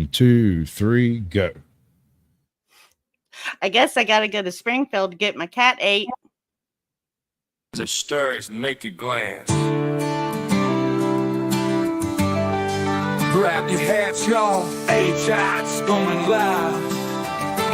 1, 2, 3, go. I guess I gotta go to Springfield to get my cat ate. The stories make you glance. Grab your hats, y'all. HI's going live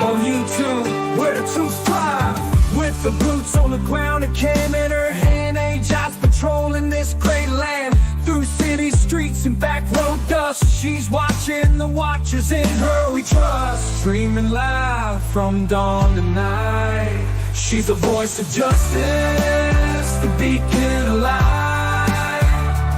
on YouTube. Where the truth fly. With the boots on the ground, a cam in her hand. HI's patrolling this great land. Through city streets and back road dust. She's watching the watchers in her we trust. Streaming live from dawn to night. She's the voice of justice, the beacon of light.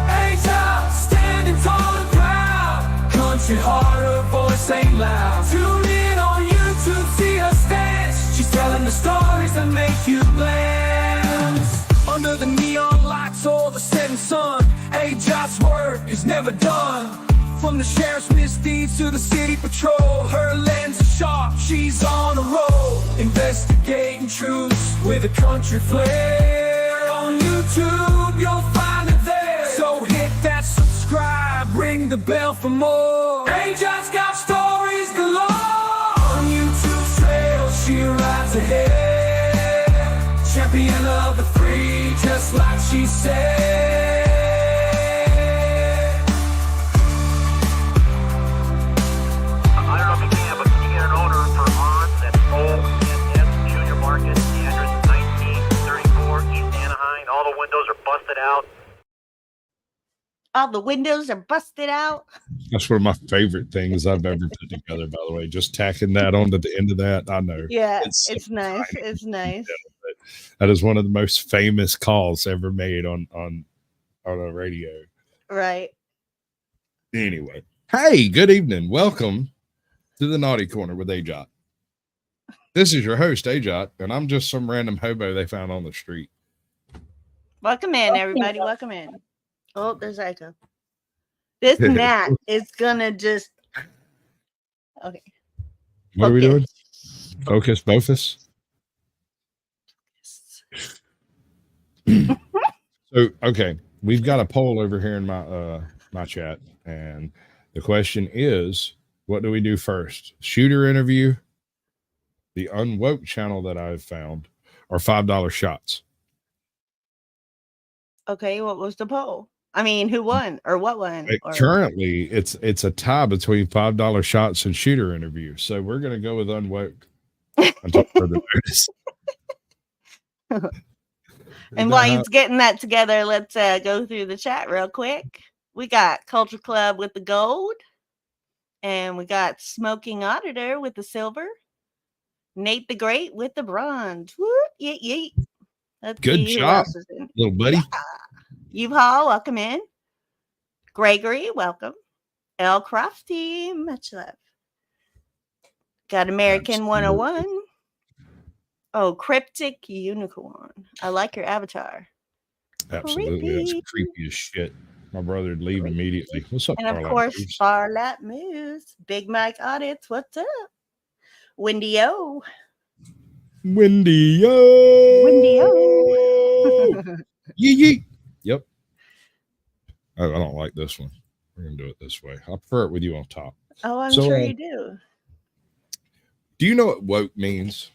HI standing tall and proud. Country heart, her voice ain't loud. Tune in on YouTube, see her stance. She's telling the stories that make you glance. Under the neon lights or the setting sun, HI's work is never done. From the sheriff's misdeeds to the city patrol, her lens is sharp, she's on a roll. Investigating truths with a country flair. On YouTube, you'll find it there. So hit that subscribe, ring the bell for more. HI's got stories galore. On YouTube's trail, she rides ahead. Champion of the free, just like she said. I don't know if you can, but can you get an order for on at ONS Junior Market, the address 1934 East Anaheim. All the windows are busted out. All the windows are busted out. That's one of my favorite things I've ever put together, by the way. Just tacking that onto the end of that. I know. Yeah, it's nice. It's nice. That is one of the most famous calls ever made on a radio. Right. Anyway. Hey, good evening. Welcome to the Naughty Corner with AJOT. This is your host, AJOT, and I'm just some random hobo they found on the street. Welcome in, everybody. Welcome in. Oh, there's Echo. This gnat is gonna just okay. What are we doing? Focus, Bofus. So, okay, we've got a poll over here in my chat, and the question is, what do we do first? Shooter interview, the Unwoke channel that I've found, or $5 shots? Okay, what was the poll? I mean, who won or what won? Currently, it's a tie between $5 shots and shooter interview. So we're gonna go with Unwoke until further notice. And while he's getting that together, let's go through the chat real quick. We got Culture Club with the gold, and we got Smoking Auditor with the silver, Nate the Great with the bronze. Woo, yeet, yeet. Let's good job, little buddy. Yeah. U-Haul, welcome in. Gregory, welcome. L. Crofty, much love. Got American 101. Oh, Cryptic Unicorn. I like your avatar. Absolutely. Creepy. That's creepy as shit. My brother would leave immediately. What's up, And of course, Farlap Moose. Big Mike Audits, what's up? Windy O. Windy O. Windy O. Yee. Yep. I don't like this one. We're going to do it this way. I prefer it with you on top. Oh, I'm sure you do. Do you know what woke means?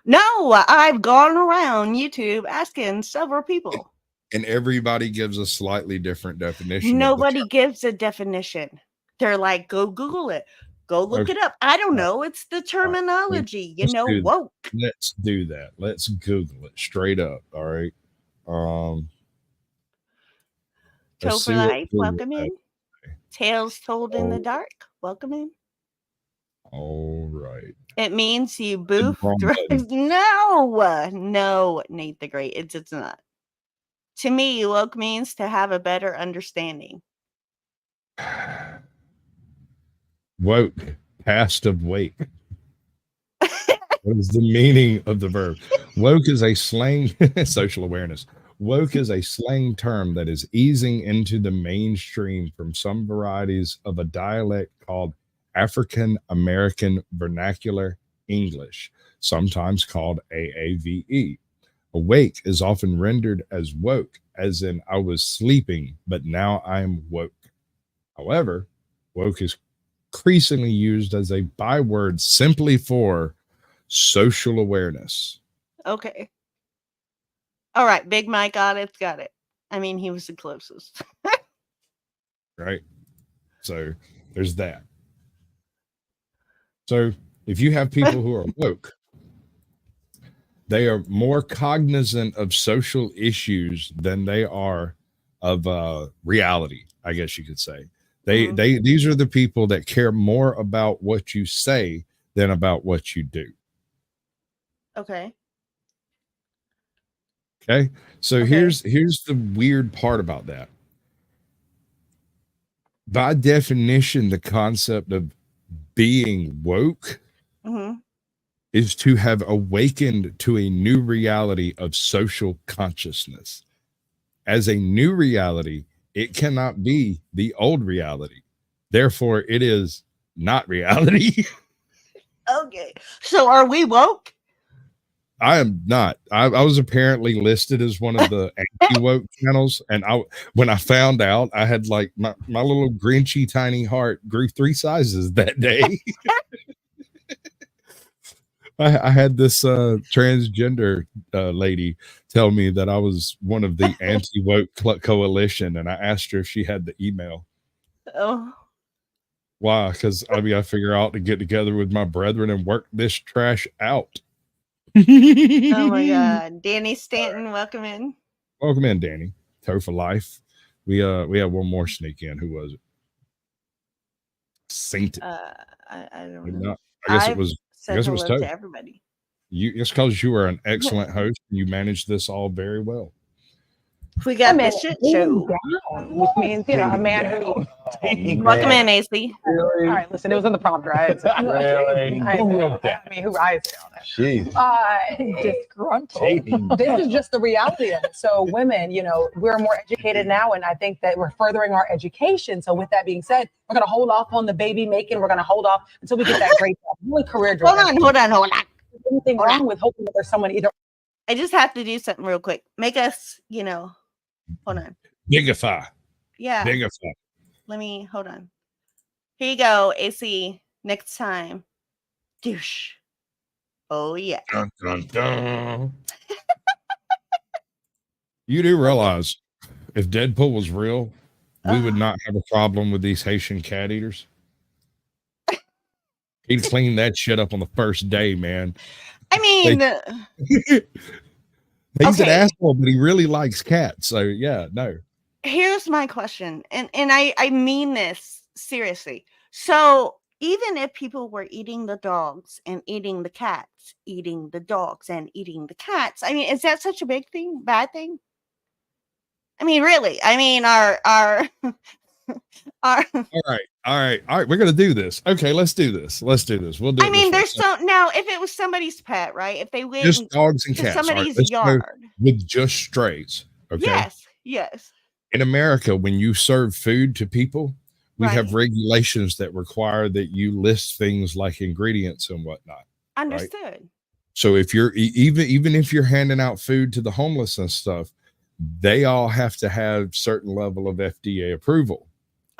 No, I've gone around YouTube asking several people. And everybody gives a slightly different definition. Nobody gives a definition. They're like, go Google it. Go look it up. I don't know. It's the terminology, woke. Let's do that. Let's Google it straight up. All right. Toe for Life, welcome in. Tales Told in the Dark, welcome in. All right. It means you boof drugs. No, Nate the Great. It's not. To me, woke means to have a better understanding. Woke, past of wake. What is the meaning of the verb? Woke is a slang, social awareness. Woke is a slang term that is easing into the mainstream from some varieties of a dialect called African American Vernacular English, sometimes called AAVE. Awake is often rendered as woke, as in I was sleeping, but now I am woke. However, woke is increasingly used as a byword simply for social awareness. Okay. All right. Big Mike got it. I mean, he was the closest. Right? So there's that. So if you have people who are woke, they are more cognizant of social issues than they are of reality, I guess you could say. These are the people that care more about what you say than about what you do. Okay. Okay. So Okay. here's the weird part about that. By definition, the concept of being woke is to have awakened to a new reality of social consciousness. As a new reality, it cannot be the old reality. Therefore, it is not reality. Okay. So are we woke? I am not. I was apparently listed as one of the anti-woke channels, and when I found out, I had like my little grinchy tiny heart grew 3 sizes that day. I had this transgender lady tell me that I was one of the anti-woke coalition, and I asked her if she had the email. Oh. Why? Because I mean, I figure out to get together with my brethren and work this trash out. Oh my God. Danny Stanton, welcome in. Welcome in, Danny. Toe for life. We have one more sneak in. Who was it? Saint. I don't know. I guess it was. I guess it was Toe. To everybody. It's because you are an excellent host and you managed this all very well. We got the shit show, which means a man who. Welcome in, AC. Really? All right, listen, it was in the prompt, right? So, Really? I mean, who I say on it? Jeez. Disgruntled. This is just the reality of it. So women, we're more educated now, and I think that we're furthering our education. So with that being said, we're going to hold off on the baby making. We're going to hold off until we get that great job. Really career driven. Hold on. Anything wrong with hoping that there's someone either? I just have to do something real quick. Make us, hold on. Bigify. Yeah. Bigify. Hold on. Here you go, AC. Next time. Douche. Oh, yeah. Dun, dun, dun. You do realize if Deadpool was real, we would not have a problem with these Haitian cat eaters. He'd clean that shit up on the first day, man. I mean, he's an asshole, but he really likes cats. So yeah, no. Here's my question, and I mean this seriously. So even if people were eating the dogs and eating the cats, eating the dogs and eating the cats, I mean, is that such a bad thing? I mean, really? I mean, our all right. We're gonna do this. Okay, let's do this. We'll do. I mean, there's now. If it was somebody's pet, right? If they went just dogs and cats, somebody's yard with just strays. Okay. Yes. In America, when you serve food to people, we have regulations that require that you list things like ingredients and whatnot. Understood. Right? So if you're even if you're handing out food to the homeless and stuff, they all have to have certain level of FDA approval.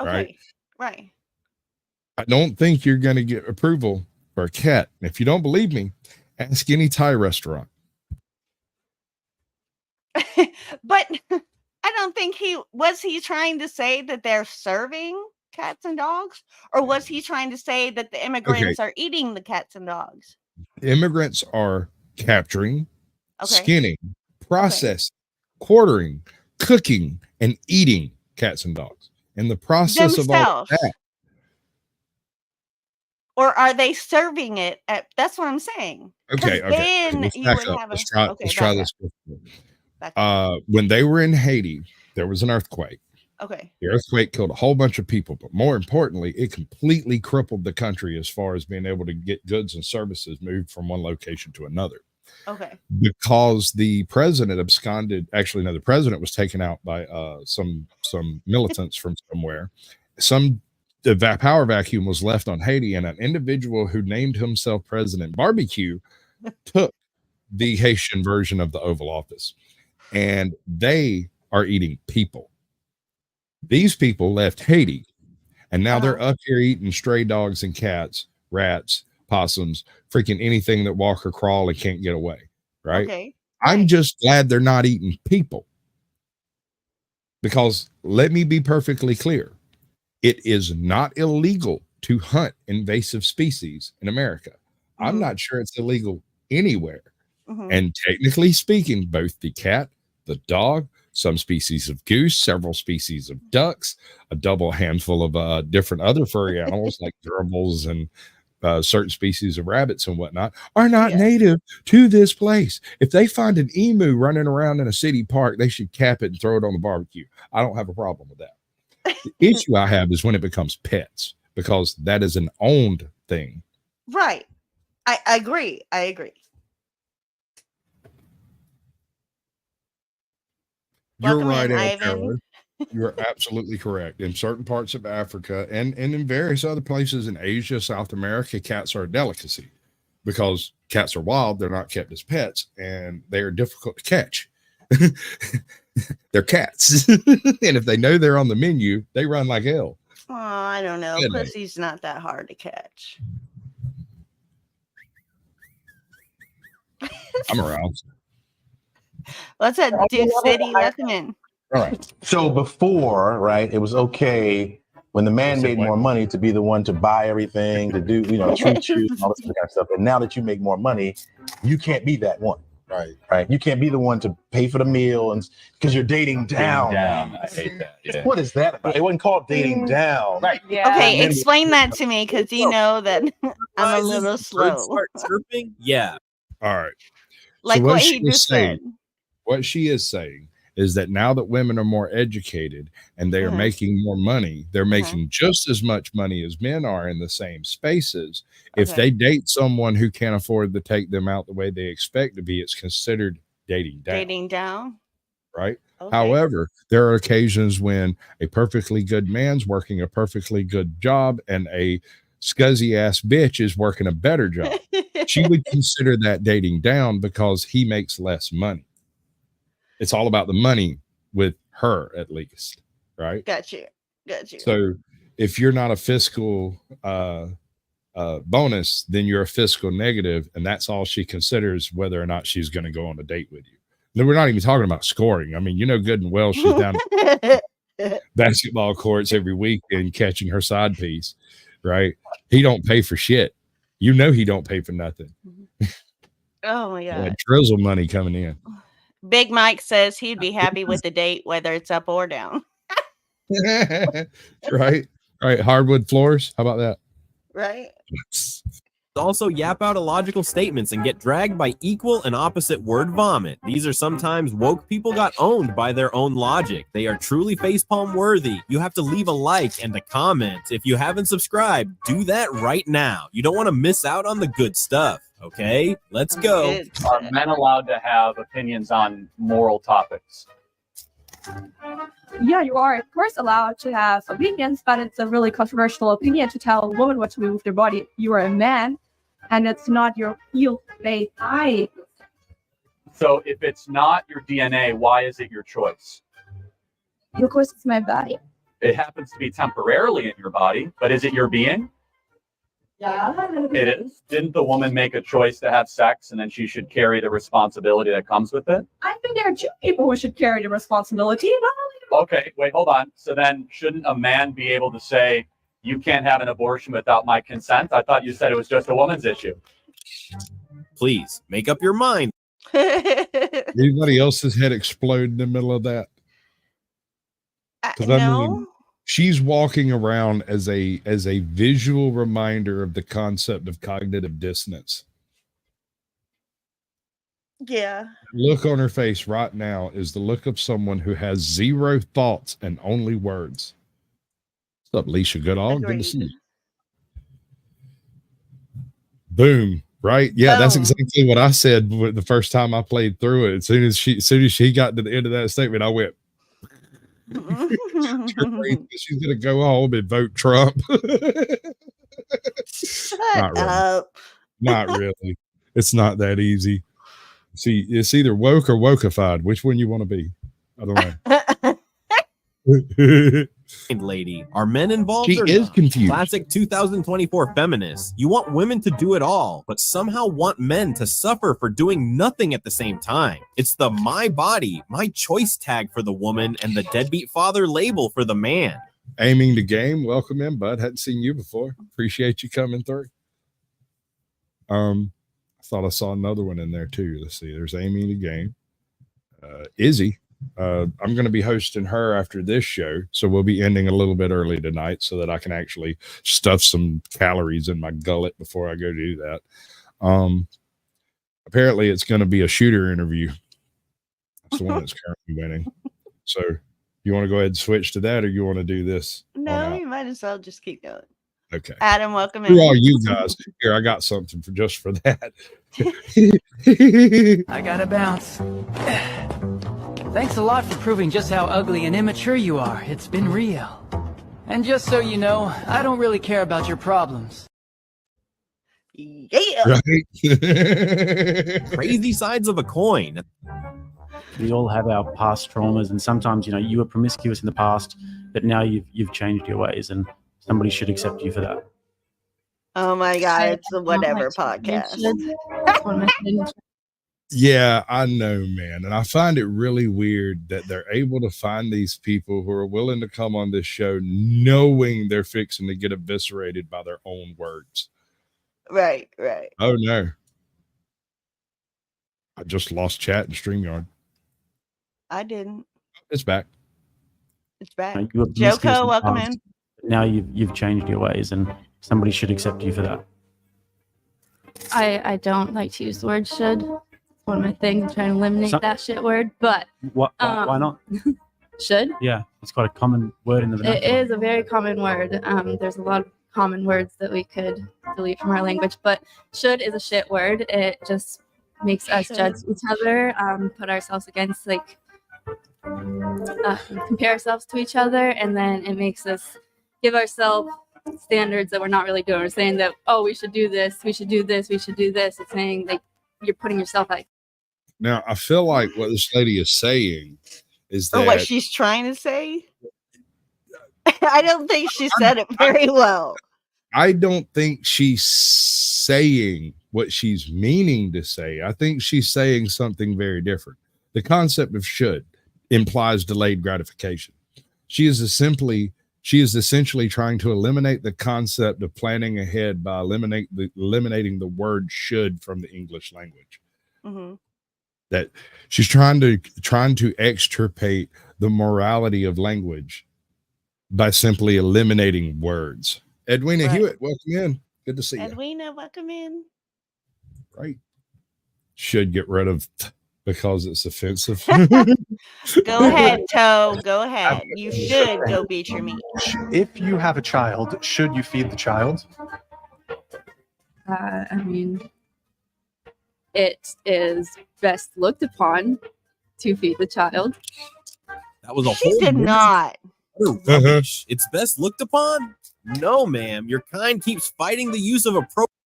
Okay. Right. I don't think you're going to get approval for a cat. If you don't believe me, ask any Thai restaurant. But I don't think he trying to say that they're serving cats and dogs, or was he trying to say that the immigrants are eating the cats and dogs? Immigrants are capturing, skinning, processing, quartering, cooking, and eating cats and dogs. In the process of all of that. Or are they serving it at? That's what I'm saying. Okay. Then you would have let's try this. When they were in Haiti, there was an earthquake. Okay. The earthquake killed a whole bunch of people, but more importantly, it completely crippled the country as far as being able to get goods and services moved from one location to another. Okay. Because the president absconded. Actually, no, the president was taken out by some militants from somewhere. The power vacuum was left on Haiti, and an individual who named himself President Barbecue took the Haitian version of the Oval Office, and they are eating people. These people left Haiti, And now they're up here eating stray dogs and cats, rats, possums, freaking anything that walk or crawl and can't get away. Right? Okay. I'm just glad they're not eating people. Because let me be perfectly clear. It is not illegal to hunt invasive species in America. I'm not sure it's illegal anywhere. And technically speaking, both the cat, the dog, some species of goose, several species of ducks, a double handful of different other furry animals like gerbils and certain species of rabbits and whatnot are not native to this place. If they find an emu running around in a city park, they should cap it and throw it on the barbecue. I don't have a problem with that. The issue I have is when it becomes pets, because that is an owned thing. Right. I agree. I agree. You're Welcome right, in, Taylor. You're absolutely correct. In certain parts of Africa and in various other places in Asia, South America, cats are a delicacy because cats are wild. They're not kept as pets and they are difficult to catch. They're cats. And if they know they're on the menu, they run like hell. Oh, I don't know. Yeah, Pussy's not that hard to catch. I'm aroused. What's that, Duke City? Welcome in. All right. So before, right, it was okay when the man made more money to be the one to buy everything, to do, treat you, all this kind of stuff. And now that you make more money, you can't be that one. Right. You can't be the one to pay for the meal and because you're dating down. I hate that. Yeah. What is that about? It wasn't called dating down. Right. Yeah. Okay, explain that to me because you know that I'm a little slow. Start chirping? Yeah. All right. Like So what he just said. What she is saying is that now that women are more educated and they are making more money, they're making just as much money as men are in the same spaces. If they date someone who can't afford to take them out the way they expect to be, it's considered dating down. Dating down. Right. Okay. However, there are occasions when a perfectly good man's working a perfectly good job and a scuzzy ass bitch is working a better job. She would consider that dating down because he makes less money. It's all about the money with her, at least, right? Got you. So if you're not a fiscal bonus, then you're a fiscal negative, and that's all she considers whether or not she's going to go on a date with you. No, we're not even talking about scoring. I mean, you know good and well she's down at basketball courts every week and catching her side piece, right? He don't pay for shit. You know he don't pay for nothing. Oh my God. That drizzle money coming in. Big Mike says he'd be happy with the date, whether it's up or down. Right. Hardwood floors. How about that? Right. Also yap out illogical statements and get dragged by equal and opposite word vomit. These are sometimes woke people got owned by their own logic. They are truly facepalm worthy. You have to leave a like and a comment. If you haven't subscribed, do that right now. You don't want to miss out on the good stuff. Okay, let's go. Are men allowed to have opinions on moral topics? Yeah, you are, of course, allowed to have opinions, but it's a really controversial opinion to tell a woman what to do with their body. You are a man, and it's not your heel-based eye. So if it's not your DNA, why is it your choice? Of course, it's my body. It happens to be temporarily in your body, but is it your being? Yeah. It is. Didn't the woman make a choice to have sex and then she should carry the responsibility that comes with it? I think there are two people who should carry the responsibility. Okay, wait, hold on. So then shouldn't a man be able to say, you can't have an abortion without my consent? I thought you said it was just a woman's issue. Please make up your mind. Anybody else's head explode in the middle of that? No. She's walking around as a visual reminder of the concept of cognitive dissonance. Yeah. Look on her face right now is the look of someone who has zero thoughts and only words. What's up, Leisha Goodall? Good to see you. Boom. Right? Yeah, that's exactly what I said the first time I played through it. As soon as she got to the end of that statement, I went, she's gonna go home and vote Trump. Shut up. Not really. It's not that easy. See, it's either woke or wokeified. Which one you want to be? I don't know. lady. Are men involved She or is not? confused. Classic 2024 feminists. You want women to do it all, but somehow want men to suffer for doing nothing at the same time. It's the my body, my choice tag for the woman and the deadbeat father label for the man. Aiming the game. Welcome in, bud. Hadn't seen you before. Appreciate you coming through. I thought I saw another one in there too. Let's see. There's Aiming the game. Izzy. I'm going to be hosting her after this show, so we'll be ending a little bit early tonight so that I can actually stuff some calories in my gullet before I go do that. Apparently it's going to be a shooter interview. That's the one that's currently winning. So you want to go ahead and switch to that, or you want to do this? No, you might as well just keep going. Okay. Adam, welcome Who in. are you guys? Here, I got something for just for that. I gotta bounce. Thanks a lot for proving just how ugly and immature you are. It's been real. And just so you know, I don't really care about your problems. Yeah. Right? Crazy sides of a coin. We all have our past traumas, and sometimes, you were promiscuous in the past, but now you've changed your ways, and somebody should accept you for that. Oh my God, it's the whatever podcast. Yeah, I know, man. And I find it really weird that they're able to find these people who are willing to come on this show knowing they're fixing to get eviscerated by their own words. Right. Oh, no. I just lost chat in StreamYard. I didn't. It's back. It's back. You were promiscuous Joko, the welcome past, in. but now you've changed your ways, and somebody should accept you for that. I don't like to use the word should. It's one of my things. I'm trying to eliminate that shit word, but Why not? should. Yeah, it's quite a common word in the vernacular. It is a very common word. There's a lot of common words that we could delete from our language, but should is a shit word. It just makes us judge each other, put ourselves against, compare ourselves to each other, and then it makes us give ourselves standards that we're not really doing. We're saying that, oh, we should do this, we should do this, we should do this. It's saying you're putting yourself out. Now, I feel like what this lady is saying is that... Or what she's trying to say? I don't think she said it very well. I don't think she's saying what she's meaning to say. I think she's saying something very different. The concept of should implies delayed gratification. She is essentially trying to eliminate the concept of planning ahead by eliminating the word should from the English language. Mm-hmm. That she's trying to extirpate the morality of language by simply eliminating words. Edwina Hewitt, welcome in. Good to see you. Edwina, welcome in. Right. Should get rid of because it's offensive. Go ahead, Toe. Go ahead. You should go beat your meat. If you have a child, should you feed the child? I mean, it is best looked upon to feed the child. That was a She whole did not. rubbish. It's best looked upon? No, ma'am. Your kind keeps fighting the use of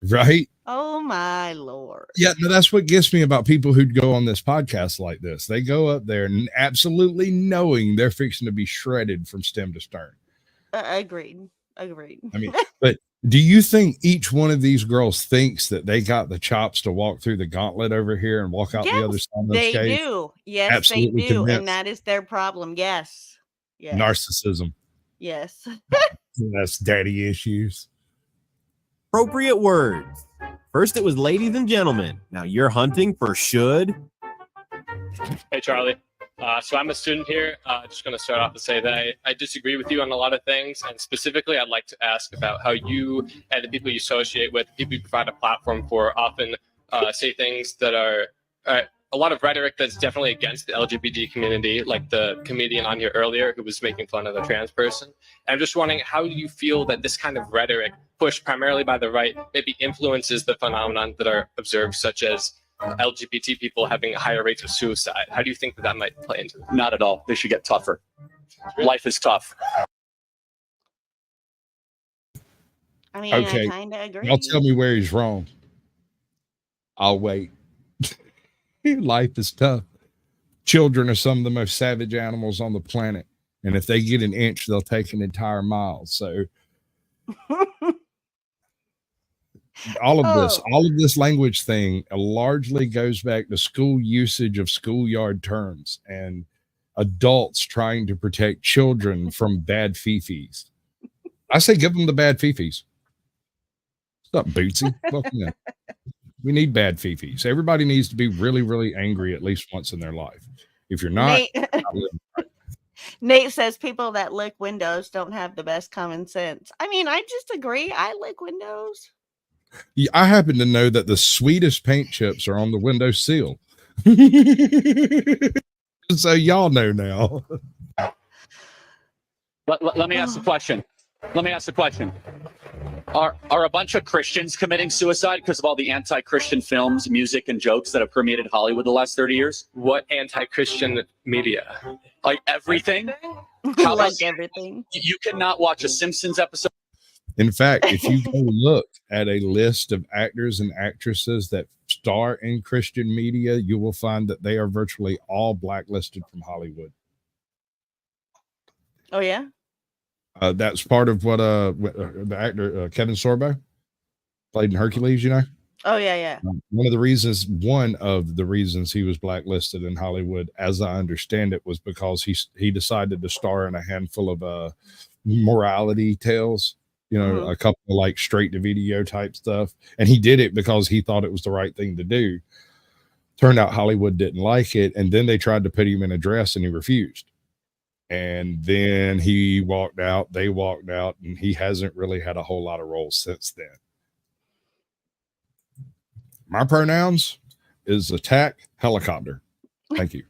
Right. Oh my Lord. Yeah, no, that's what gets me about people who'd go on this podcast like this. They go up there and absolutely knowing they're fixing to be shredded from stem to stern. Agreed. I mean, but do you think each one of these girls thinks that they got the chops to walk through the gauntlet over here and walk out the other side of the They cage? do. Yes, Absolutely they do. convinced. And that is their problem. Yes. Narcissism. Yes. That's daddy issues. appropriate words. First, it was ladies and gentlemen. Now you're hunting for should. Hey, Charlie. So I'm a student here. Just going to start off to say that I disagree with you on a lot of things. And specifically, I'd like to ask about how you and the people you associate with, people you provide a platform for, often say things that are a lot of rhetoric that's definitely against the LGBT community, like the comedian on here earlier who was making fun of a trans person. And I'm just wondering, how do you feel that this kind of rhetoric, pushed primarily by the right, maybe influences the phenomenon that are observed, such as LGBT people having higher rates of suicide? How do you think that that might play into that? Not at all. They should get tougher. Life is tough. I mean, Okay. I kind of agree. Y'all tell me where he's wrong. I'll wait. Life is tough. Children are some of the most savage animals on the planet, and if they get an inch, they'll take an entire mile. So all of this language thing largely goes back to school usage of schoolyard terms and adults trying to protect children from bad fifis. I say give them the bad fifis. What's up, Bootsy? Welcome in. We need bad fifis. Everybody needs to be really, really angry at least once in their life. If you're not, Nate says people that lick windows don't have the best common sense. I mean, I just agree. I lick windows. Yeah, I happen to know that the sweetest paint chips are on the window sill. So y'all know now. Let me ask the question. Are a bunch of Christians committing suicide because of all the anti-Christian films, music, and jokes that have permeated Hollywood the last 30 years? What anti-Christian media? Like everything? Like everything. You cannot watch a Simpsons episode. In fact, if you go look at a list of actors and actresses that star in Christian media, you will find that they are virtually all blacklisted from Hollywood. Oh, yeah? That's part of what the actor Kevin Sorbo played in Hercules, you know? Oh, yeah, yeah. One of the reasons he was blacklisted in Hollywood, as I understand it, was because he decided to star in a handful of morality tales, you know, a couple of like straight to video type stuff. And he did it because he thought it was the right thing to do. Turned out Hollywood didn't like it. And then they tried to put him in a dress and he refused. And then he walked out, they walked out, and he hasn't really had a whole lot of roles since then. My pronouns is attack helicopter. Thank you.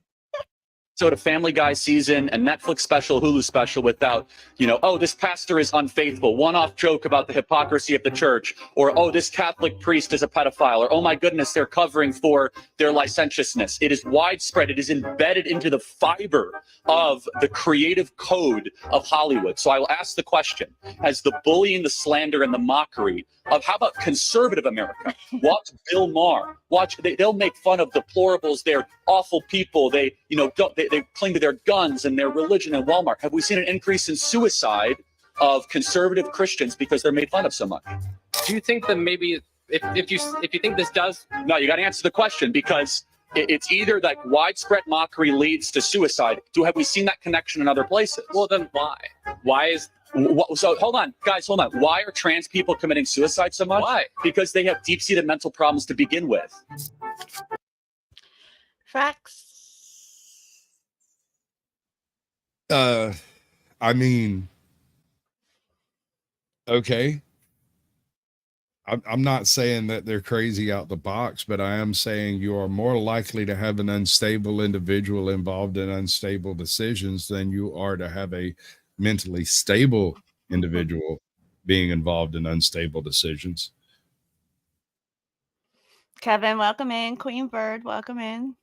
So, a Family Guy season, a Netflix special, Hulu special without, oh, this pastor is unfaithful, one-off joke about the hypocrisy of the church, or, oh, this Catholic priest is a pedophile, or, oh my goodness, they're covering for their licentiousness. It is widespread. It is embedded into the fiber of the creative code of Hollywood. So I will ask the question, as the bullying, the slander, and the mockery of how about conservative America? Watch Bill Maher. They'll make fun of deplorables. They're awful people. They cling to their guns and their religion and Walmart. Have we seen an increase in suicide of conservative Christians because they're made fun of so much? Do you think that maybe if you think this does? No, you got to answer the question, because it's either like widespread mockery leads to suicide. Have we seen that connection in other places? Well, then why? So hold on, guys, hold on. Why are trans people committing suicide so much? Why? Because they have deep-seated mental problems to begin with. Facts. I mean, okay. I'm not saying that they're crazy out the box, but I am saying you are more likely to have an unstable individual involved in unstable decisions than you are to have a mentally stable individual being involved in unstable decisions. Kevin, welcome in. Queen Bird, welcome in.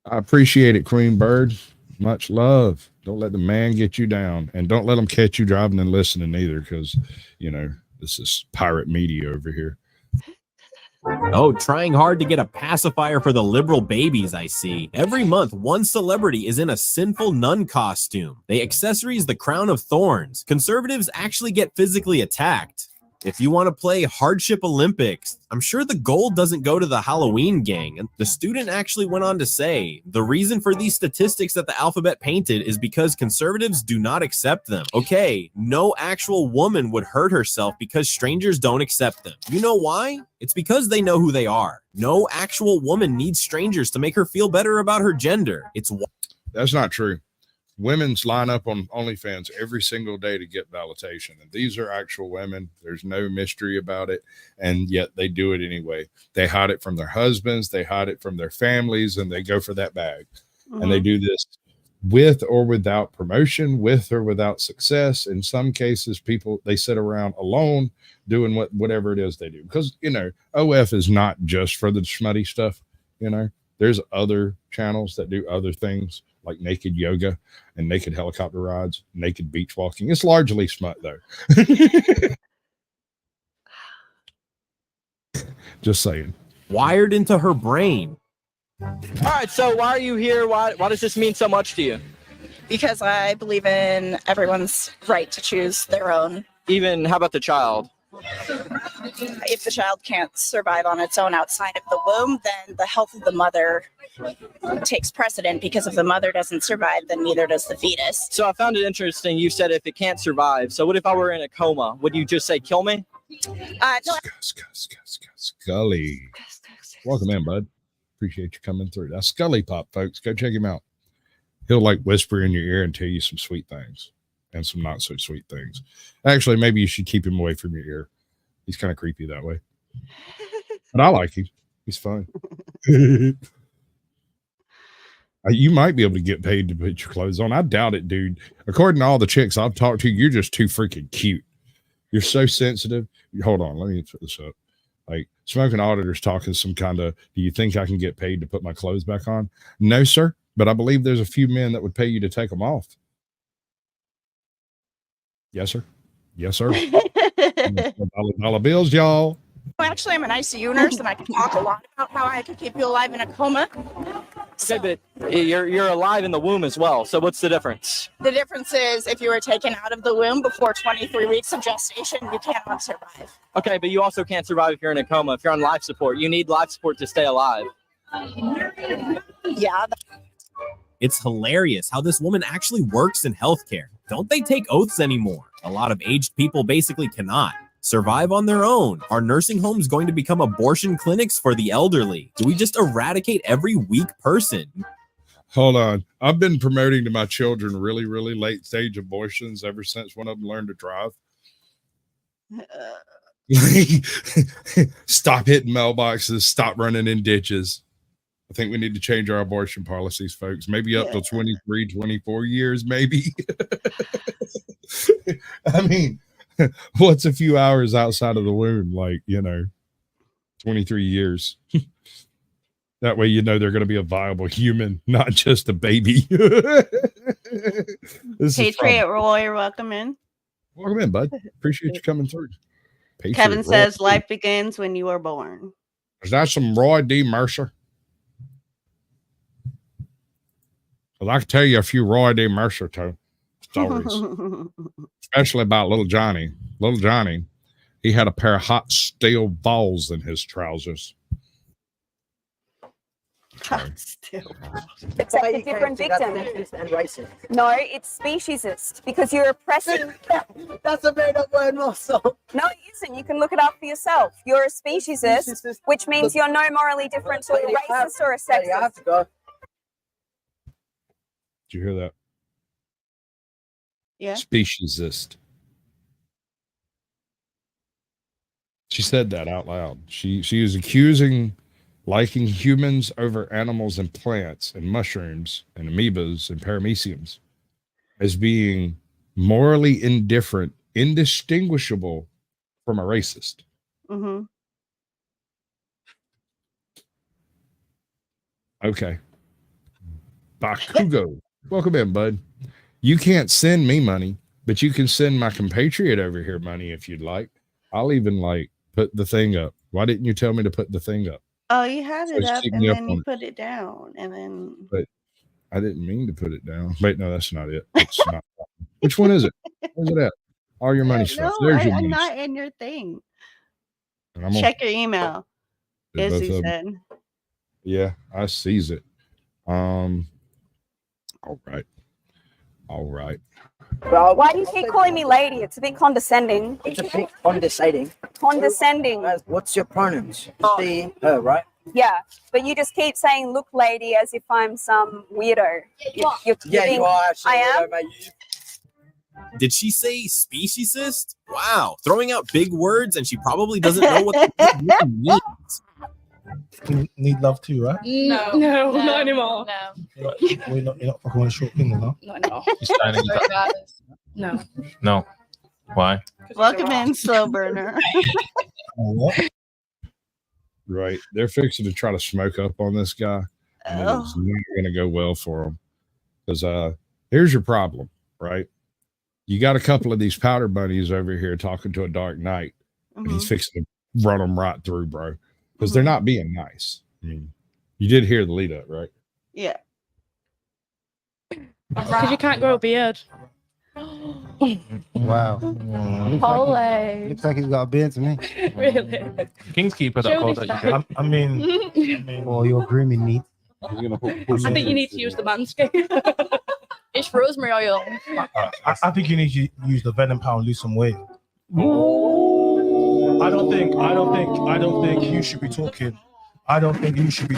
I appreciate it, Queen Bird. Much love. Don't let the man get you down, and don't let them catch you driving and listening either, because this is pirate media over here. Oh, trying hard to get a pacifier for the liberal babies, I see. Every month, one celebrity is in a sinful nun costume. They accessories the crown of thorns. Conservatives actually get physically attacked. If you want to play Hardship Olympics, I'm sure the gold doesn't go to the Halloween gang. And the student actually went on to say, the reason for these statistics that the alphabet painted is because conservatives do not accept them. Okay, no actual woman would hurt herself because strangers don't accept them. You know why? It's because they know who they are. No actual woman needs strangers to make her feel better about her gender. That's not true. Women's line up on OnlyFans every single day to get validation. And these are actual women. There's no mystery about it. And yet they do it anyway. They hide it from their husbands. They hide it from their families, and they go for that bag. And they do this with or without promotion, with or without success. In some cases, they sit around alone doing whatever it is they do. Because, OF is not just for the smutty stuff. There's other channels that do other things, like naked yoga and naked helicopter rides, naked beach walking. It's largely smut, though. Just saying. Wired into her brain. All right, so why are you here? Why does this mean so much to you? Because I believe in everyone's right to choose their own. Even, how about the child? If the child can't survive on its own outside of the womb, then the health of the mother takes precedent, because if the mother doesn't survive, then neither does the fetus. So I found it interesting. You said if it can't survive. So what if I were in a coma? Would you just say kill me? No. Scully. Welcome in, bud. Appreciate you coming through. That's Scully Pop, folks. Go check him out. He'll like whisper in your ear and tell you some sweet things and some not so sweet things. Actually, maybe you should keep him away from your ear. He's kind of creepy that way. But I like him. He's fun. You might be able to get paid to put your clothes on. I doubt it, dude. According to all the chicks I've talked to, you're just too freaking cute. You're so sensitive. Hold on, let me put this up. Like, Smoking Auditor's talking some kind of, do you think I can get paid to put my clothes back on? No, sir. But I believe there's a few men that would pay you to take them off. Yes, sir. Yes, sir. Dollar bills, y'all. Actually, I'm an ICU nurse, and I can talk a lot about how I can keep you alive in a coma. Okay, but you're alive in the womb as well. So what's the difference? The difference is if you were taken out of the womb before 23 weeks of gestation, you cannot survive. Okay, but you also can't survive if you're in a coma. If you're on life support, you need life support to stay alive. Yeah. It's hilarious how this woman actually works in healthcare. Don't they take oaths anymore? A lot of aged people basically cannot survive on their own. Are nursing homes going to become abortion clinics for the elderly? Do we just eradicate every weak person? Hold on. I've been promoting to my children really, really late stage abortions ever since one of them learned to drive. Stop hitting mailboxes. Stop running in ditches. I think we need to change our abortion policies, folks. Maybe up to 23, 24 years, maybe. I mean, what's a few hours outside of the womb? Like, 23 years. That way, they're going to be a viable human, not just a baby. Patriot Roy, welcome in. Welcome in, bud. Appreciate you coming through. Patriot Kevin Roy. says life begins when you are born. Is that some Roy D. Mercer? Well, I can tell you a few Roy D. Mercer stories, especially about little Johnny. Little Johnny, he had a pair of hot steel balls in his trousers. It's like a different victim. No, it's speciesist because you're oppressing. That's a made up word, also. No, it isn't. You can look it up for yourself. You're a speciesist, which means you're no morally different to a racist or a sexist. You have to go. Did you hear that? Yeah. Speciesist. She said that out loud. She is accusing liking humans over animals and plants and mushrooms and amoebas and parameciums as being morally indifferent, indistinguishable from a racist. Mm-hmm. Okay. Bakugo. Welcome in, bud. You can't send me money, but you can send my compatriot over here money if you'd like. I'll even put the thing up. Why didn't you tell me to put the thing up? Oh, you had it up keep and me up then on you it. put it down and then. But I didn't mean to put it down. Wait, no, that's not it. It's not. Which one is it? Where's it at? All your money stuff. No, There's your I'm money not stuff. in your thing. And I'm Check your email. There's As both he of said. them. Yeah, I sees it. All right. All right. Well, why do you keep calling me lady? It's a bit condescending. It's a bit condescending. Condescending. What's your pronouns? She, her, right? Yeah, but you just keep saying "look, lady" as if I'm some weirdo. You're Yeah, kidding. you are. I am. Did she say speciesist? Wow, throwing out big words, and she probably doesn't know what the means. You need love too, right? No, not anymore. No, You're not fucking with a short finger, no? not anymore. You're standing No. No. Why? Welcome in, slow burner. Right. They're fixing to try to smoke up on this guy. And it's not going to go well for them. Because here's your problem, right? You got a couple of these powder bunnies over here talking to a Dark Knight. And he's fixing to run them right through, bro. Because they're not being nice. I mean, you did hear the lead up, right? Yeah. Because you can't grow a beard. Wow. Ole. Looks like he's got a beard to me. Really? King's keeper that called that I mean, well, your grooming needs. I think you need to use the manscape. It's rosemary oil. I think you need to use the venom power and lose some weight. I don't think you should be talking. I don't think you should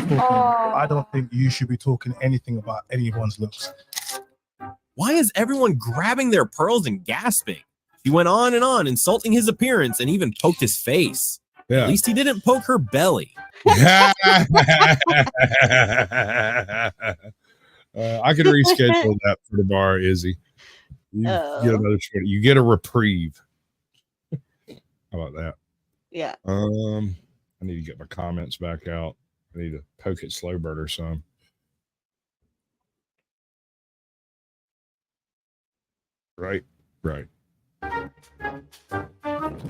be talking anything about anyone's looks. Why is everyone grabbing their pearls and gasping? He went on, insulting his appearance and even poked his face. Yeah. At least he didn't poke her belly. I could reschedule that for tomorrow, Izzy. You get another short. You get a reprieve. How about that? Yeah. I need to get my comments back out. I need to poke at Slowbird or some. Right.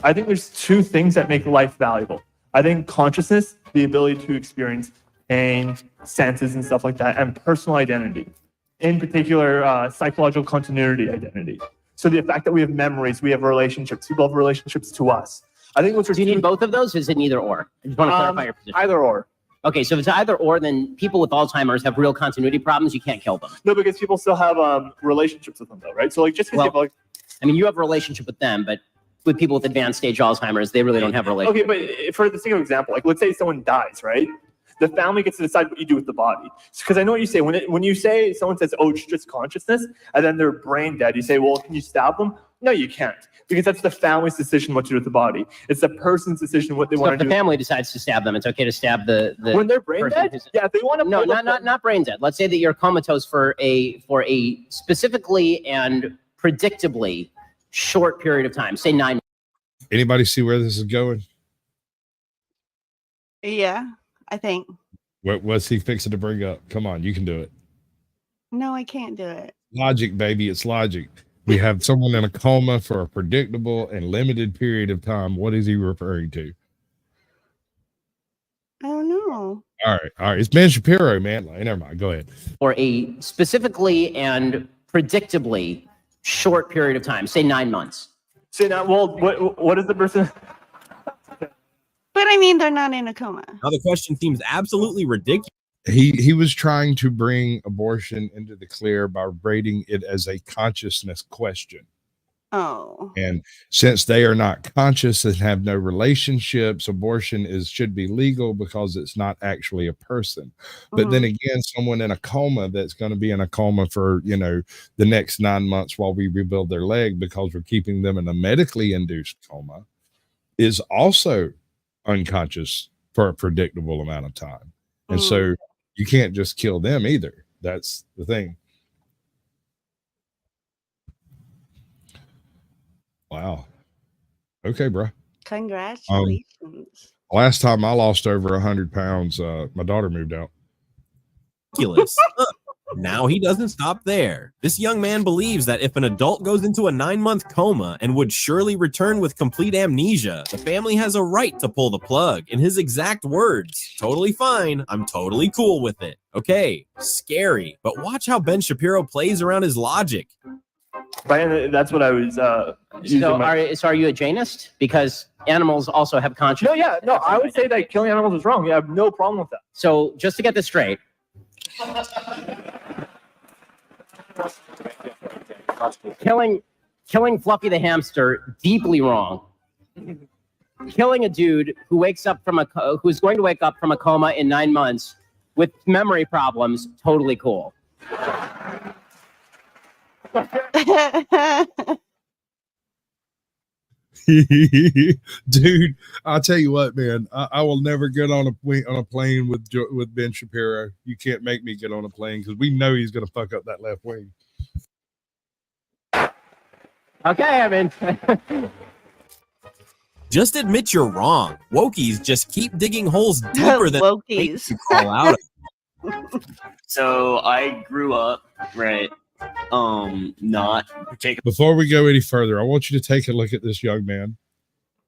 I think there's two things that make life valuable. I think consciousness, the ability to experience pain, senses, and stuff like that, and personal identity. In particular, psychological continuity identity. So the fact that we have memories, we have relationships, people have relationships to us. I think what's do you need both of those? Or is it neither or? I just want to clarify your position. Either or. Okay, so if it's either or, then people with Alzheimer's have real continuity problems. You can't kill them. No, because people still have relationships with them, though, right? So like just because people like, I mean, you have a relationship with them, but with people with advanced stage Alzheimer's, they really don't have a relationship. Okay, but for the sake of example, like let's say someone dies, right? The family gets to decide what you do with the body. Because I know what you say. When you say someone says, "Oh, it's just consciousness," and then they're brain dead, you say, "Well, can you stab them?" No, you can't, because that's the family's decision what to do with the body. It's the person's decision what they want to do. If the family decides to stab them, it's okay to stab the when they're brain dead. Yeah, if they want to. No, not brain dead. Let's say that you're comatose for a specifically and predictably short period of time, say 9. Anybody see where this is going? Yeah, I think. What's he fixing to bring up? Come on, you can do it. No, I can't do it. Logic, baby. It's logic. We have someone in a coma for a predictable and limited period of time. What is he referring to? I don't know. All right. It's Ben Shapiro, man. Never mind. Go ahead. For a specifically and predictably short period of time, say 9 months. Say that. Well, what is the person? But I mean, they're not in a coma. Now the question seems absolutely ridiculous. He was trying to bring abortion into the clear by rating it as a consciousness question. Oh. And since they are not conscious and have no relationships, abortion should be legal because it's not actually a person. But then again, someone in a coma that's going to be in a coma for, the next 9 months while we rebuild their leg because we're keeping them in a medically induced coma is also unconscious for a predictable amount of time. And so you can't just kill them either. That's the thing. Wow. Okay, bro. Congratulations. Last time I lost over 100 pounds, my daughter moved out. Ridiculous. Now he doesn't stop there. This young man believes that if an adult goes into a 9-month coma and would surely return with complete amnesia, the family has a right to pull the plug. In his exact words, "Totally fine. I'm totally cool with it." Okay, scary, but watch how Ben Shapiro plays around his logic. Right, that's what I was. So are you a Janist? Because animals also have consciousness. No, I would say that killing animals is wrong. Yeah, I have no problem with that. So just to get this straight. Killing Fluffy the hamster, deeply wrong. Killing a dude who wakes up who's going to wake up from a coma in 9 months with memory problems, totally cool. Dude, I'll tell you what, man. I will never get on a plane with Ben Shapiro. You can't make me get on a plane because we know he's gonna fuck up that left wing. Okay, I mean. Just admit you're wrong. Wokies just keep digging holes deeper than Wokies to crawl out of. So I grew up not particular. Before we go any further, I want you to take a look at this young man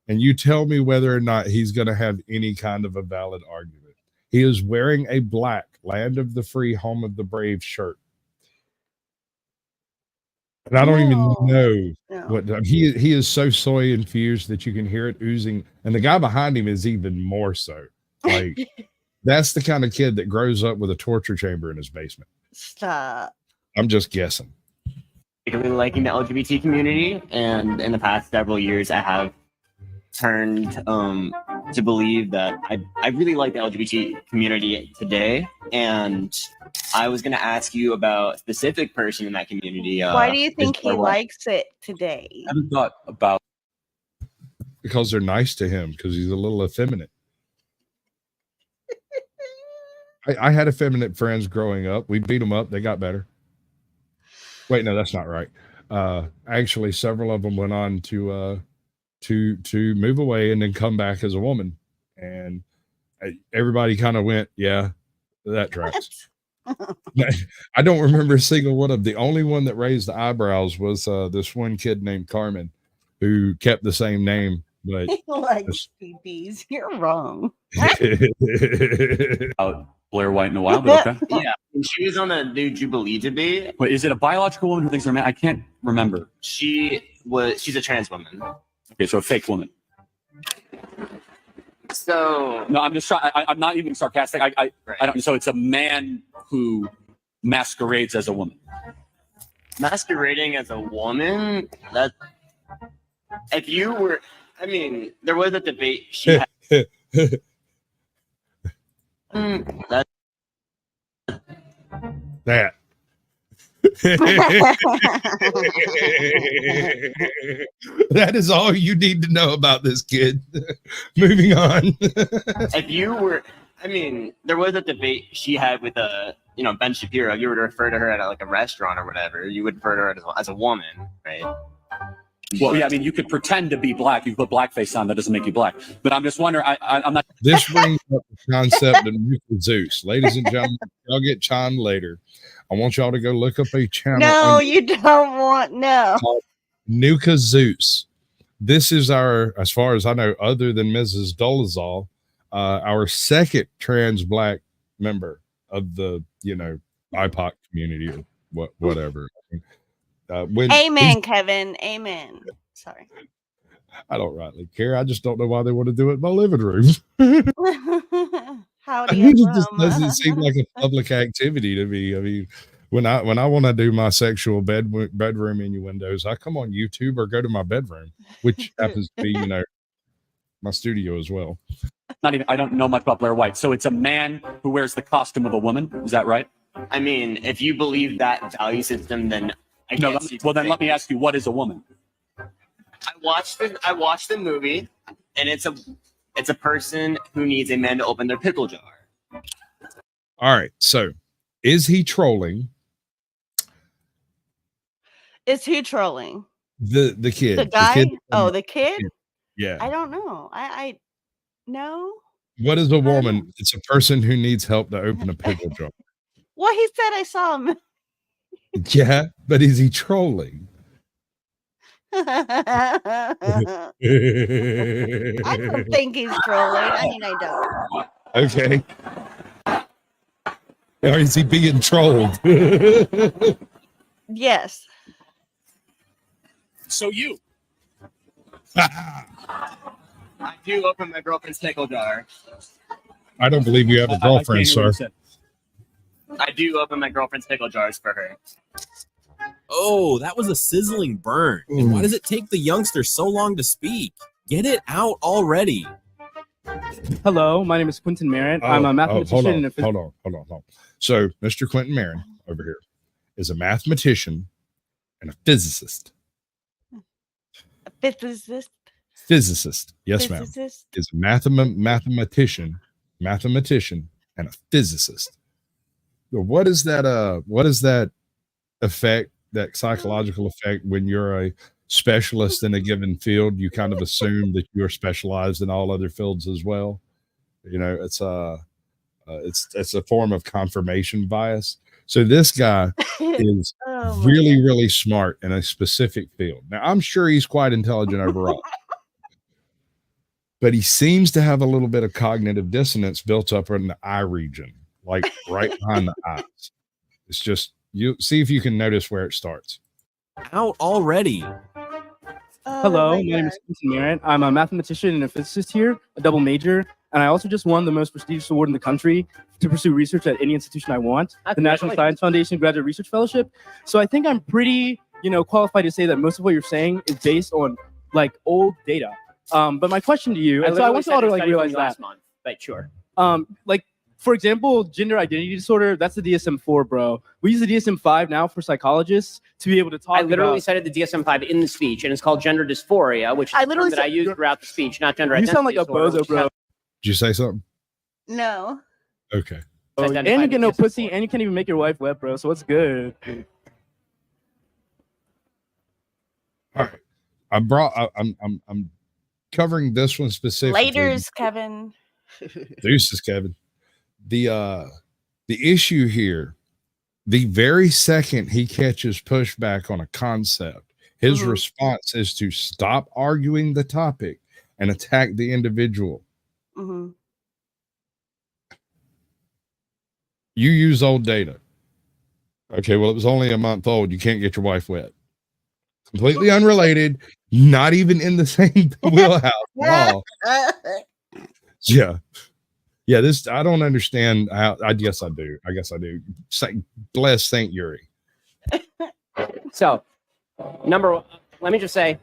and you tell me whether or not he's going to have any kind of a valid argument. He is wearing a black Land of the Free, Home of the Brave shirt. And I don't even know No. what he is so soy infused that you can hear it oozing. And the guy behind him is even more so. Like that's the kind of kid that grows up with a torture chamber in his basement. Stop. I'm just guessing. Particularly liking the LGBT community, and in the past several years, I have turned to believe that I really like the LGBT community today, and I was going to ask you about a specific person in that community. Why do you think he Blair White. likes it today? I haven't thought about Because they're nice to him because he's a little effeminate. I had effeminate friends growing up. We beat them up. They got better. Wait, no, that's not right. Actually, several of them went on to move away and then come back as a woman. And everybody kind of went, yeah, that tracks. I don't remember a single one of the only one that raised the eyebrows was this one kid named Carmen who kept the same name. But He likes PBs. You're wrong. Blair White in a while, but okay. Yeah, she was on the new Jubilee debate. Wait, is it a biological woman who thinks they're man? I can't remember. She's a trans woman. Okay, so a fake woman. So no, I'm just trying. I'm not even sarcastic. I don't. So it's a man who masquerades as a woman. Masquerading as a woman. That if you were, I mean, there was a debate. She had. That that is all you need to know about this kid. Moving on. If you were, I mean, there was a debate she had with Ben Shapiro. You would refer to her at like a restaurant or whatever. You would refer to her as a woman, right? Well, yeah, I mean, you could pretend to be black. You put blackface on, that doesn't make you black. But I'm just wondering, I'm not. This brings up the concept of Nuka Zeus. Ladies and gentlemen, y'all get Chan later. I want y'all to go look up a channel. No, you don't want called Nuka Zeus. This is our, as far as I know, other than Mrs. Dolezal, our second trans black member of the, BIPOC community or whatever. Amen, Kevin. Amen. Sorry. I don't rightly care. I just don't know why they want to do it in my living room. Howdy, It just doesn't seem like a public activity to me. I mean, when I want to do my sexual bedroom innuendos, I come on YouTube or go to my bedroom, which happens to be, my studio as well. I don't know much about Blair White. So it's a man who wears the costume of a woman. Is that right? I mean, if you believe that value system, then then let me ask you, what is a woman? I watched the movie, and it's a person who needs a man to open their pickle jar. All right. So is he trolling? Is who trolling? The kid. The guy? The kid? Yeah. I don't know. I no. What is a woman? It's a person who needs help to open a pickle jar. Well, he said I saw him. Yeah, but is he trolling? I don't think he's trolling. I mean, I don't. Okay. Or is he being trolled? Yes. So you. I do open my girlfriend's pickle jar. I don't believe you have a girlfriend, sir. I do open my girlfriend's pickle jars for her. Oh, that was a sizzling burn. And why does it take the youngster so long to speak? Get it out already. Hello, my name is Quentin Marin. I'm a mathematician. Hold on. So, Mr. Quentin Marin over here is a mathematician and a physicist. A physicist? Physicist. Yes, ma'am. Physicist? Is a mathematician, and a physicist. So what is that effect, that psychological effect when you're a specialist in a given field? You kind of assume that you're specialized in all other fields as well. It's a form of confirmation bias. So this guy is really, really smart in a specific field. Now, I'm sure he's quite intelligent overall, but he seems to have a little bit of cognitive dissonance built up in the eye region, like right behind the eyes. It's just, you see if you can notice where it starts. out already. Hello, my name is Quentin Merritt. I'm a mathematician and a physicist here, a double major, and I also just won the most prestigious award in the country to pursue research at any institution I want, the National Science Foundation Graduate Research Fellowship. So I think I'm pretty, qualified to say that most of what you're saying is based on like old data. But my question to you, and so I want you all to like realize that. Last month, but sure. Like for example, gender identity disorder, that's the DSM-4, bro. We use the DSM-5 now for psychologists to be able to talk. I literally about... cited the DSM-5 in the speech, and it's called gender dysphoria, which is the term that I used throughout the speech, not gender identity. You sound like a disorder, bozo, bro. Did you say something? No. Okay. Oh, and you get no pussy, and you can't even make your wife wet, bro. So what's good? All right. I'm covering this one specifically. Laters, Kevin. Deuces, Kevin. The issue here, the very second he catches pushback on a concept, his response is to stop arguing the topic and attack the individual. You use old data. Okay, well, it was only a month old. You can't get your wife wet. Completely unrelated, not even in the same wheelhouse at all. Yeah. Yeah, this, I don't understand how, I guess I do. Bless Saint Yuri. So, let me just say,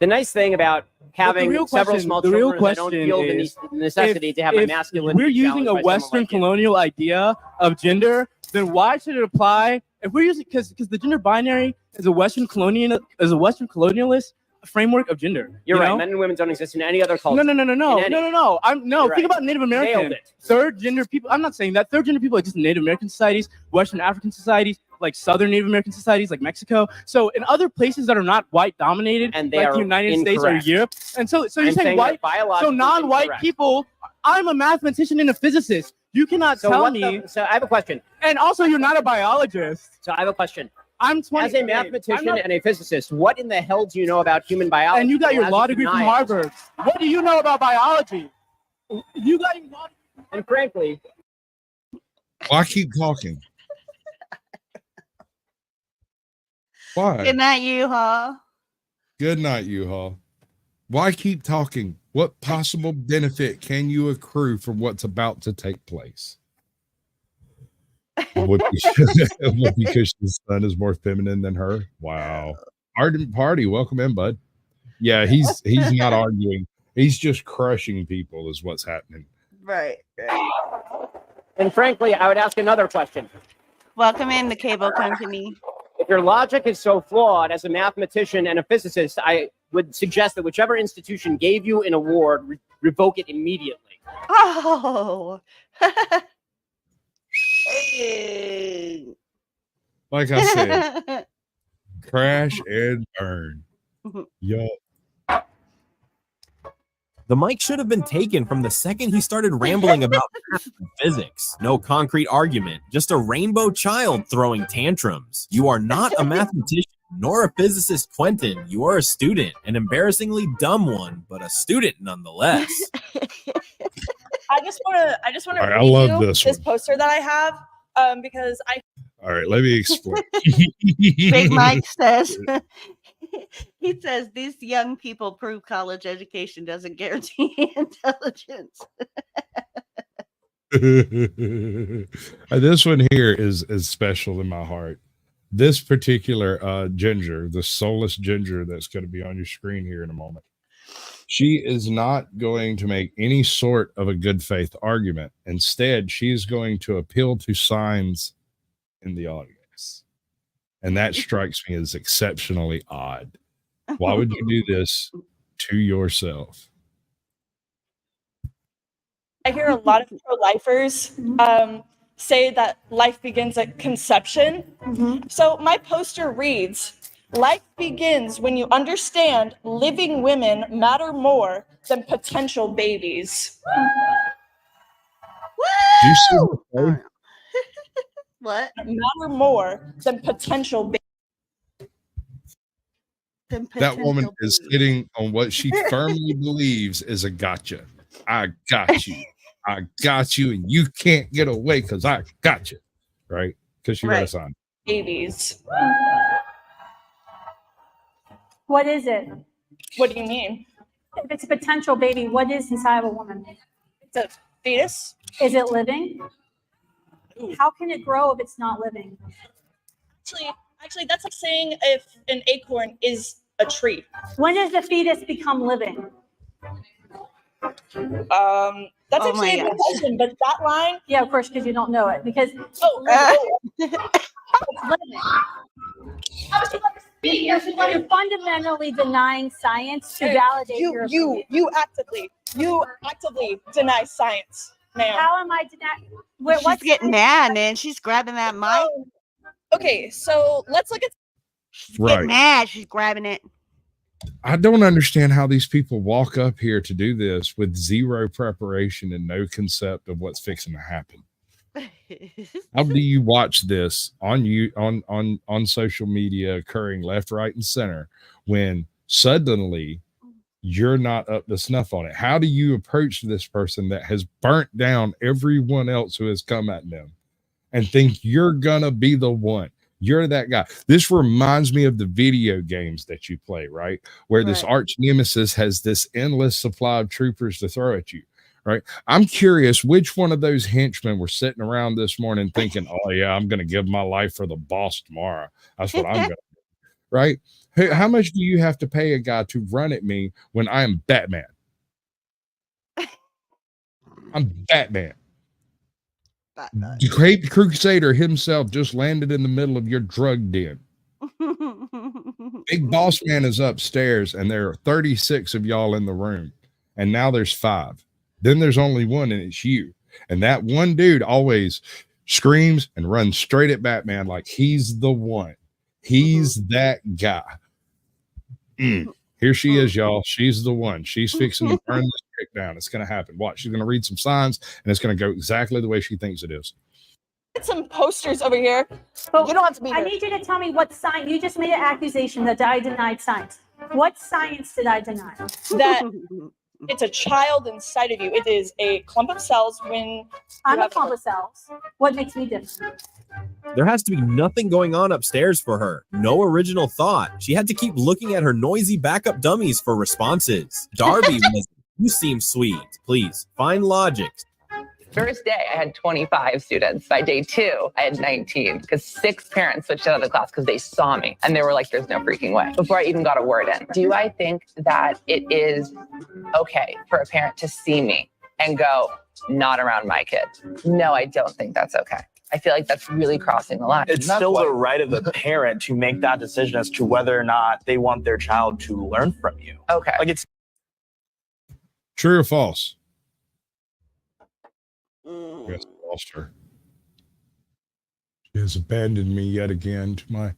the nice thing about having several small children is I don't feel the necessity to have my masculinity. We're using a Western colonial idea of gender, then why should it apply? If we're using, because the gender binary is a Western colonialist framework of gender. You're right. Men and women don't exist in any other culture. No. Think about Native American. Third gender people. I'm not saying that. Third gender people exist in Native American societies, Western African societies, like Southern Native American societies, like Mexico. So in other places that are not white dominated, and they like are the United States or incorrect. Europe. And so you're saying white, so non-white people. I'm a mathematician and a physicist. You cannot tell me. So I have a question. And also, you're not a biologist. So I have a question. I'm 20. As a mathematician and a physicist, what in the hell do you know about human biology? And you got your law degree from Harvard. What do you know about biology? You got your law degree. And frankly, why keep talking? Why? Good night, U-Haul. Good night, U-Haul. Why keep talking? What possible benefit can you accrue from what's about to take place? Because his son is more feminine than her. Wow. Ardent Party, welcome in, bud. Yeah, he's not arguing. He's just crushing people is what's happening. Right. and frankly, I would ask another question. Welcome in the cable company. If your logic is so flawed as a mathematician and a physicist, I would suggest that whichever institution gave you an award, revoke it immediately. Oh. Like I said, crash and burn. Yo. The mic should have been taken from the second he started rambling about math and physics. No concrete argument, just a rainbow child throwing tantrums. You are not a mathematician nor a physicist, Quentin. You are a student, an embarrassingly dumb one, but a student nonetheless. I just want to All right, I love this one. poster that I have because I. All right, let me explain. Big Mike says, he says, these young people prove college education doesn't guarantee intelligence. This one here is special in my heart. This particular ginger, the soulless ginger that's going to be on your screen here in a moment, she is not going to make any sort of a good faith argument. Instead, she's going to appeal to signs in the audience. And that strikes me as exceptionally odd. Why would you do this to yourself? I hear a lot of pro-lifers say that life begins at conception. So my poster reads, life begins when you understand living women matter more than potential babies. Do you see what? What? Matter more than potential babies. That woman is sitting on what she firmly believes is a gotcha. I got you. I got you, and you can't get away because I got you. Right? Because she got a sign. Babies. What is it? What do you mean? If it's a potential baby, what is inside of a woman? It's a fetus. Is it living? How can it grow if it's not living? Actually, that's like saying if an acorn is a tree. When does the fetus become living? That's actually a good question, but that line. Yeah, of course, because you don't know it. Because you're fundamentally denying science to validate your opinion. You actively deny science, ma'am. How am I denying? She's getting mad, man. She's grabbing that mic. Okay, so let's look at. She's getting mad. She's grabbing it. I don't understand how these people walk up here to do this with zero preparation and no concept of what's fixing to happen. How do you watch this on social media occurring left, right, and center when suddenly you're not up to snuff on it? How do you approach this person that has burnt down everyone else who has come at them and think you're gonna be the one? You're that guy. This reminds me of the video games that you play, right? Where this arch nemesis has this endless supply of troopers to throw at you, right? I'm curious which one of those henchmen were sitting around this morning thinking, oh yeah, I'm going to give my life for the boss tomorrow. That's what I'm going to do, right? How much do you have to pay a guy to run at me when I am Batman? I'm Batman. The great crusader himself just landed in the middle of your drug den. Big boss man is upstairs and there are 36 of y'all in the room. And now there's 5. Then there's only one and it's you. And that one dude always screams and runs straight at Batman like he's the one. He's that guy. Here she is, y'all. She's the one. She's fixing to burn this trick down. It's going to happen. Watch. She's going to read some signs, and it's going to go exactly the way she thinks it is. Get some posters over here. But you don't have to be here. I need you to tell me what science. You just made an accusation that I denied science. What science did I deny? That it's a child inside of you. It is a clump of cells when I'm a clump of cells. What makes me different? There has to be nothing going on upstairs for her. No original thought. She had to keep looking at her noisy backup dummies for responses. Darby, you seem sweet. Please, find logic. First day, I had 25 students. By day 2, I had 19 because 6 parents switched out of the class because they saw me and they were like, there's no freaking way, before I even got a word in. Do I think that it is okay for a parent to see me and go, not around my kid? No, I don't think that's okay. I feel like that's really crossing the line. It's still the right of the parent to make that decision as to whether or not they want their child to learn from you. Okay. Like it's true or false? Yes, I lost her. She has abandoned me yet again to my.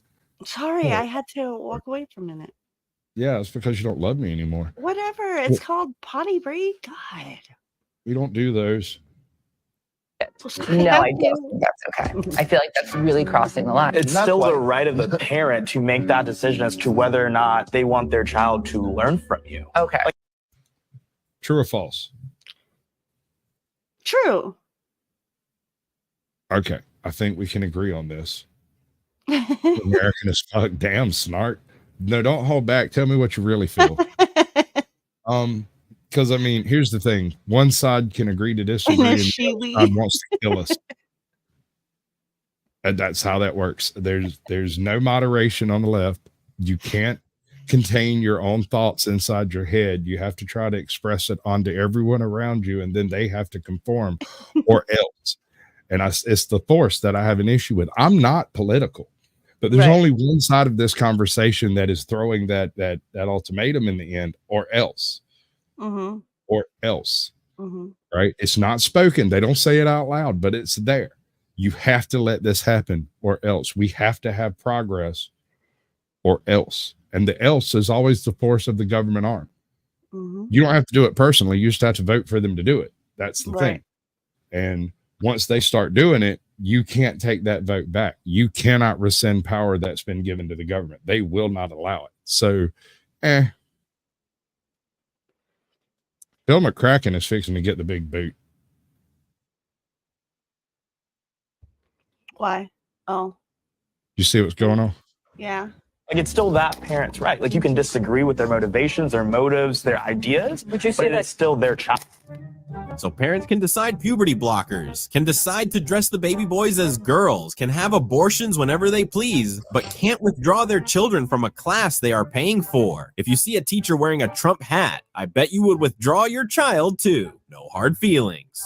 Sorry, I had to walk away for a minute. Yeah, it's because you don't love me anymore. Whatever. It's called potty breed. God. We don't do those. No, I don't think that's okay. I feel like that's really crossing the line. It's still the right of the parent to make that decision as to whether or not they want their child to learn from you. Okay. True or false? True. Okay, I think we can agree on this. American as fuck. Damn, snart. No, don't hold back. Tell me what you really feel. Because I mean, here's the thing: one side can agree to disagree, and the other side wants to kill us. And that's how that works. There's no moderation on the left. You can't contain your own thoughts inside your head. You have to try to express it onto everyone around you, and then they have to conform, or else. And it's the force that I have an issue with. I'm not political, but there's only one side of this conversation that is throwing that ultimatum in the end, or else. Or else, right? It's not spoken. They don't say it out loud, but it's there. You have to let this happen, or else. We have to have progress, or else. And the else is always the force of the government arm. You don't have to do it personally. You just have to vote for them to do it. That's the thing. And once they start doing it, you can't take that vote back. You cannot rescind power that's been given to the government. They will not allow it. So, Bill McCracken is fixing to get the big boot. Why? Oh. You see what's going on? Yeah. Like, it's still that parent's right. Like, you can disagree with their motivations, their motives, their ideas, but it's still their child. So parents can decide puberty blockers, can decide to dress the baby boys as girls, can have abortions whenever they please, but can't withdraw their children from a class they are paying for. If you see a teacher wearing a Trump hat, I bet you would withdraw your child too. No hard feelings.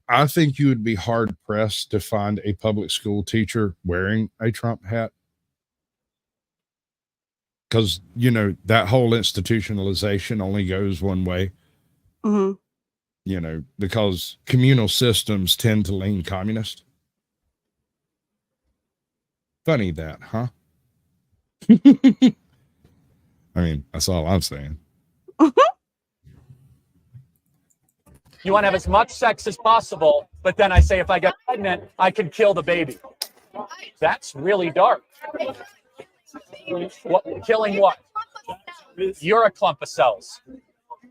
I think you would be hard pressed to find a public school teacher wearing a Trump hat. Because, you know, that whole institutionalization only goes one way. Mm-hmm. You know, because communal systems tend to lean communist. Funny that, huh? I mean, that's all I'm saying. You want to have as much sex as possible, but then I say if I get pregnant, I can kill the baby. That's really dark. Killing what? You're a clump of cells.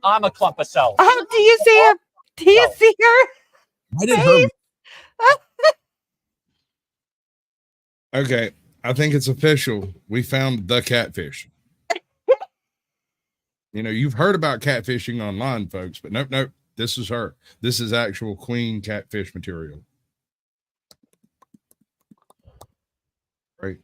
I'm a clump of cells. Oh, do you see her? Do you see her? I did her. Okay, I think it's official. We found the catfish. You know, you've heard about catfishing online, folks, but nope. This is her. This is actual queen catfish material. Right.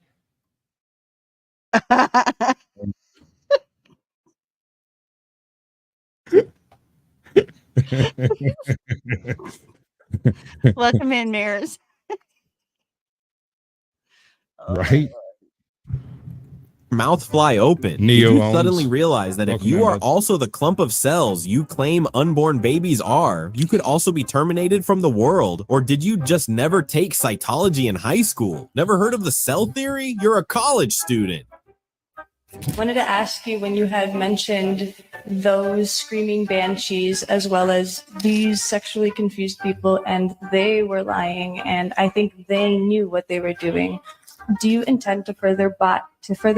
Welcome in, mirrors. Right. Mouth fly open. Did Neo you owns. suddenly realize that if Welcome you are in, bud. also the clump of cells you claim unborn babies are, you could also be terminated from the world? Or did you just never take cytology in high school? Never heard of the cell theory? You're a college student. Wanted to ask you, when you had mentioned those screaming banshees as well as these sexually confused people, and they were lying, and I think they knew what they were doing. Do you intend to further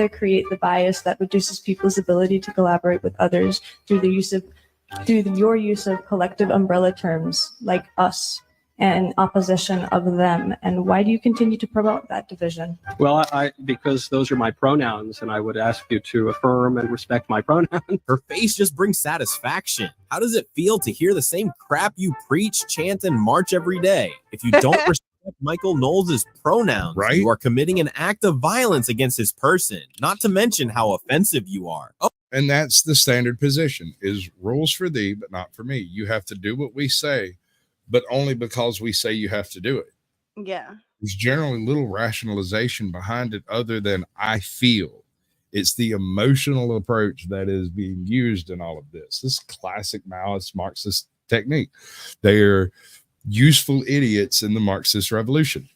create the bias that reduces people's ability to collaborate with others through your use of collective umbrella terms like us and opposition of them? And why do you continue to promote that division? Well, because those are my pronouns, and I would ask you to affirm and respect my pronouns. Her face just brings satisfaction. How does it feel to hear the same crap you preach, chant, and march every day? If you don't respect Michael Knowles' pronouns, right, you are committing an act of violence against his person, not to mention how offensive you are. Oh. And that's the standard position, is rules for thee, but not for me. You have to do what we say, but only because we say you have to do it. Yeah. There's generally little rationalization behind it other than I feel. It's the emotional approach that is being used in all of this. This classic Maoist Marxist technique. They're useful idiots in the Marxist revolution.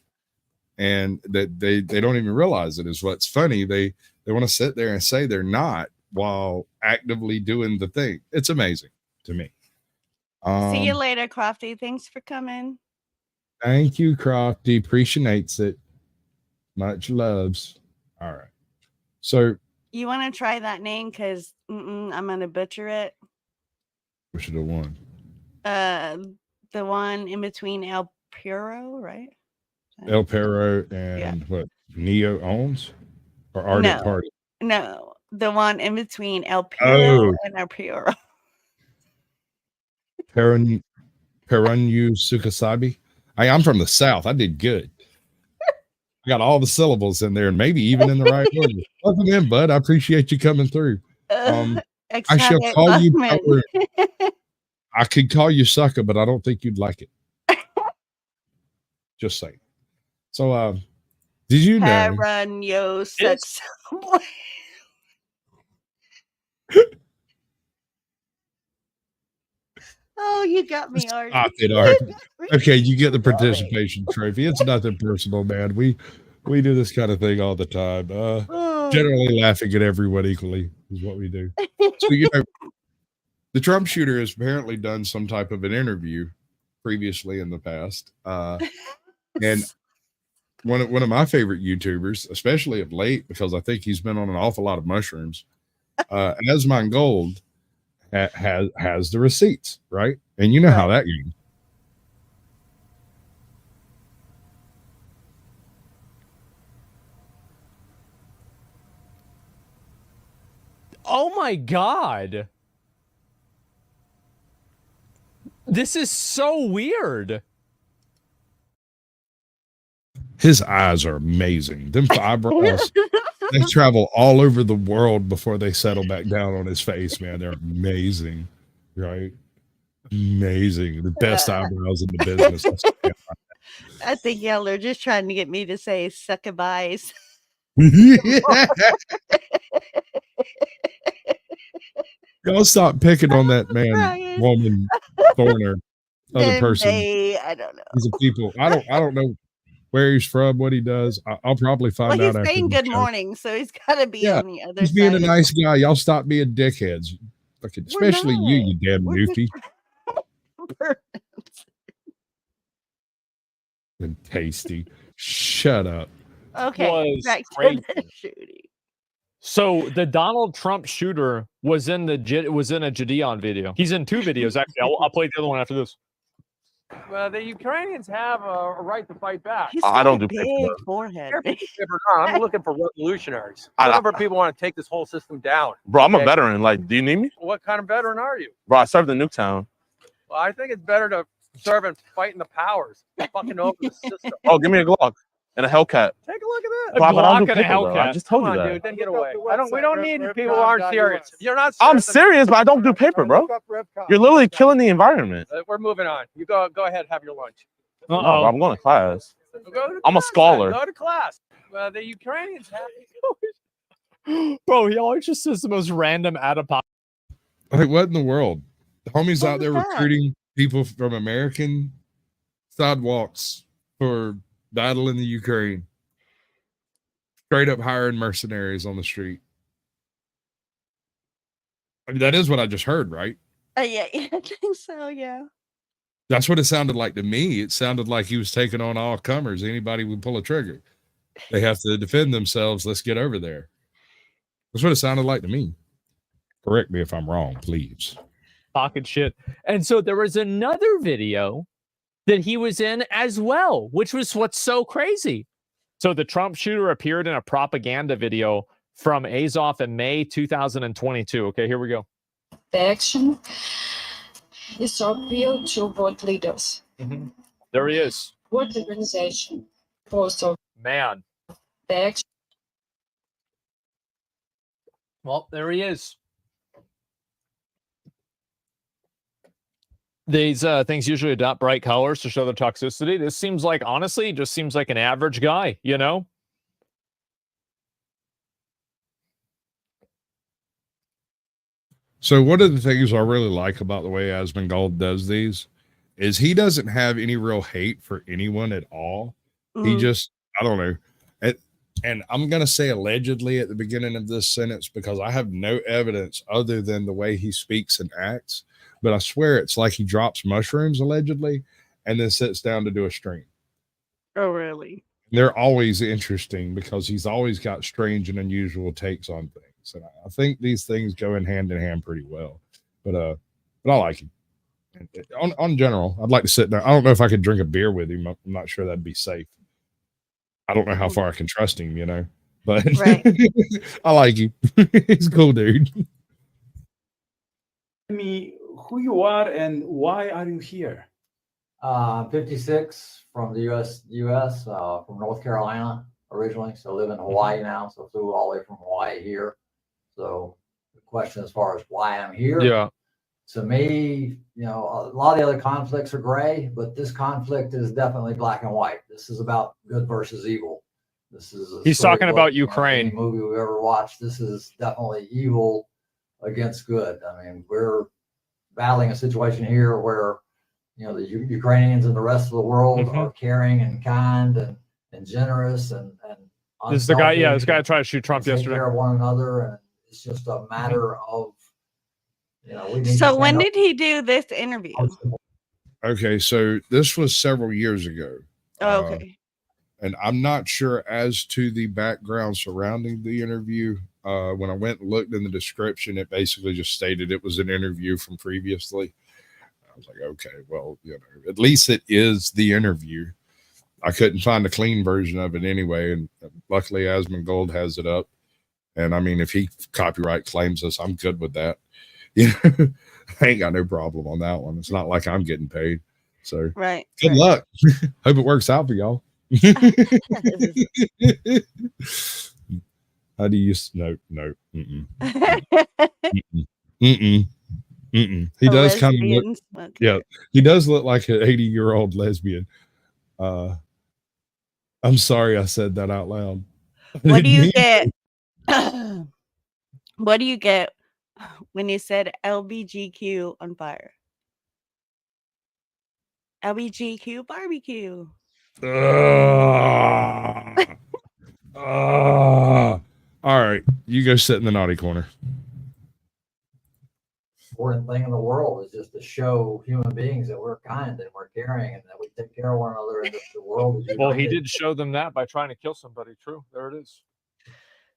And that they don't even realize it is what's funny. They want to sit there and say they're not while actively doing the thing. It's amazing to me. See you later, Crofty. Thanks for coming. Thank you, Crofty. Appreciates it. Much loves. All right. So You want to try that name? Because I'm going to butcher it. we should have won. The one in between El Puro, right? El Perro and what? Neo owns? Or Ardent Party? No, the one in between El Puro and El Puro. Perunyu Sukasabi. I'm from the South. I did good. I got all the syllables in there and maybe even in the right order. Welcome in, bud. I appreciate you coming through. I shall call you Power. I could call you sucker, but I don't think you'd like it. Just saying. So, did you know? Run yo sex. Oh, you got me, Art. Stop it, Art. Okay, you get the participation trophy. It's nothing personal, man. We do this kind of thing all the time. Generally laughing at everyone equally is what we do. So, you know, the Trump shooter has apparently done some type of an interview previously in the past. And one of my favorite YouTubers, especially of late, because I think he's been on an awful lot of mushrooms, Asmongold has the receipts, right? And you know how that goes. Oh my God. This is so weird. His eyes are amazing. Them eyebrows, they travel all over the world before they settle back down on his face, man. They're amazing, right? Amazing. The best eyebrows in the business. I think y'all are just trying to get me to say suckabies. Y'all stop picking on that man, Ryan. woman, foreigner, other Them person. I don't know. These are people. I don't know where he's from, what he does. I'll probably Well, find he's out after saying the good show. morning, so he's got to be Yeah, on the other he's side. being a nice guy. Y'all stop being dickheads. Fucking, especially you damn goofy. And tasty. Shut up. Okay, Was back to crazy. the shooting. So the Donald Trump shooter was in a Gideon video. He's in 2 videos actually. I'll play the other one after this. Well, the Ukrainians have a right to fight back. He's I got a big forehead. I'm looking for revolutionaries. Some of our people want to take this whole system down. Bro, I'm a Okay? veteran. Like, do you need me? What kind of veteran are you? Bro, I served in Nuketown. Well, I think it's better to serve and fight in the powers. Fucking over the system. Oh, give me a Glock and a Hellcat. Take a look at this. Bro, but I don't do paper, though. I just told Come you on, that. dude, then get away. We don't need people who aren't serious. You're not serious. I'm serious, but I don't do paper, bro. You're literally killing the environment. We're moving on. You go ahead, have your lunch. No, bro, I'm going to class. Go to I'm a class, scholar. then. Go to class. Well, the Ukrainians have. Bro, he always just says the most random out of pocket. Like, what in the world? The homies What out there was that? recruiting people from American sidewalks for battle in the Ukraine. Straight up hiring mercenaries on the street. I mean, that is what I just heard, right? Yeah, I think so. Yeah. That's what it sounded like to me. It sounded like he was taking on all comers. Anybody would pull a trigger. They have to defend themselves. Let's get over there. That's what it sounded like to me. Correct me if I'm wrong, please. Pocket shit. And so there was another video that he was in as well, which was what's so crazy. So the Trump shooter appeared in a propaganda video from Azov in May 2022. Okay, here we go. The action is to appeal to world leaders. There he is. World Organization also Man. the action. Well, there he is. These things usually adopt bright colors to show their toxicity. This seems like, honestly, just seems like an average guy, you know? So one of the things I really like about the way Asmongold does these is he doesn't have any real hate for anyone at all. He just, I don't know. And I'm going to say allegedly at the beginning of this sentence because I have no evidence other than the way he speaks and acts. But I swear it's like he drops mushrooms allegedly and then sits down to do a stream. Oh, really? They're always interesting because he's always got strange and unusual takes on things. And I think these things go in hand pretty well. But I like him. On general, I'd like to sit down. I don't know if I could drink a beer with him. I'm not sure that'd be safe. I don't know how far I can trust him, you know, but right. I like him. He's a cool dude. Tell me who you are and why are you here? I'm 56 from the U.S. From North Carolina originally, so live in Hawaii now. So flew all the way from Hawaii here. So the question as far as why I'm here, Yeah. To me, you know, a lot of the other conflicts are gray, but this conflict is definitely black and white. This is about good versus evil. This is He's talking about Ukraine. Any movie we've ever watched. This is definitely evil against good. I mean, we're battling a situation here where, you know, the Ukrainians and the rest of the world are caring and kind and generous and This is the guy, yeah, unselfish this guy tried to shoot Trump and take yesterday. care of one another, and it's just a matter of, you know, we need to So stand when up. did he do this interview? Okay, so this was several years ago. Oh, okay. And I'm not sure as to the background surrounding the interview. When I went and looked in the description, it basically just stated it was an interview from previously. I was like, okay, well, you know, at least it is the interview. I couldn't find a clean version of it anyway, and luckily Asmongold has it up. And I mean, if he copyright claims us, I'm good with that. You know, I ain't got no problem on that one. It's not like I'm getting paid. So Right. good luck. Hope it works out for y'all. How do you no. Mm-mm. Mm-mm. Mm-mm. He does kind of look, yeah, he does look like an 80-year-old lesbian. I'm sorry I said that out loud. What do you get? What do you get when you said LBGQ on fire? LBGQ barbecue. All right, you go sit in the naughty corner. Important thing in the world is just to show human beings that we're kind and we're caring and that we take care of one another and that the world is united. Well, he did show them that by trying to kill somebody. True. There it is.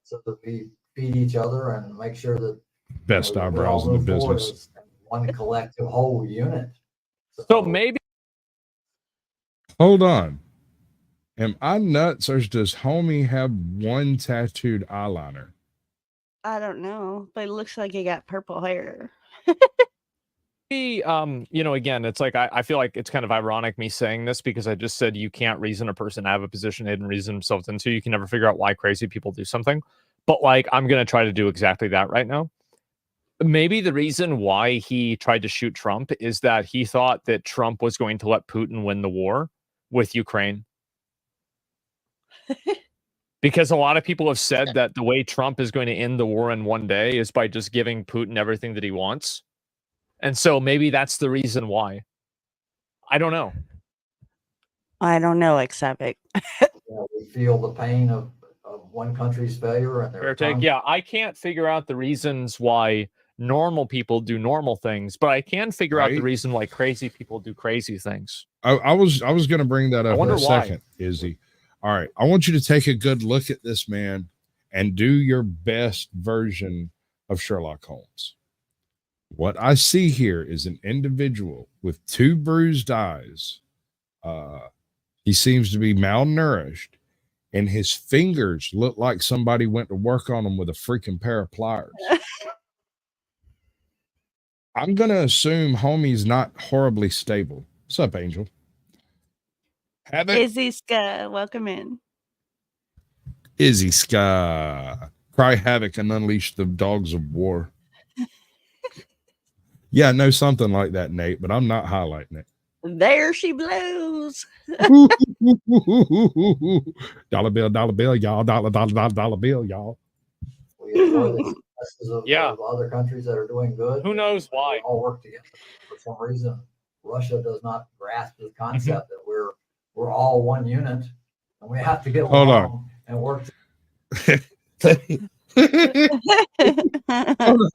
So that we feed each other and make sure that best eyebrows in the business. One collective whole unit. So maybe. Hold on. Am I nuts or does homie have one tattooed eyeliner? I don't know, but it looks like he got purple hair. You know, again, it's like I feel like it's kind of ironic me saying this because I just said you can't reason a person to have a position they didn't reason themselves into. You can never figure out why crazy people do something. But like, I'm going to try to do exactly that right now. Maybe the reason why he tried to shoot Trump is that he thought that Trump was going to let Putin win the war with Ukraine. Because a lot of people have said that the way Trump is going to end the war in one day is by just giving Putin everything that he wants. And so maybe that's the reason why. I don't know. I don't know, except we feel the pain of one country's failure and their yeah, I can't figure out the reasons why normal people do normal things, but I can figure out the reason why crazy people do crazy things. I was going to bring that up in a why. second, Izzy. All right, I want you to take a good look at this man and do your best version of Sherlock Holmes. What I see here is an individual with two bruised eyes. He seems to be malnourished, and his fingers look like somebody went to work on him with a freaking pair of pliers. I'm going to assume homie's not horribly stable. What's up, Angel? Izzy Ska, welcome in. Izzy Ska. Cry havoc and unleash the dogs of war. Yeah, I know something like that, Nate, but I'm not highlighting it. There she blows. Dollar bill, y'all. Dollar bill, y'all. We enjoy the successes of other countries that are doing good. Who knows why? We all work together. For some reason, Russia does not grasp the concept that we're all one unit and we have to get along and work. Hold on.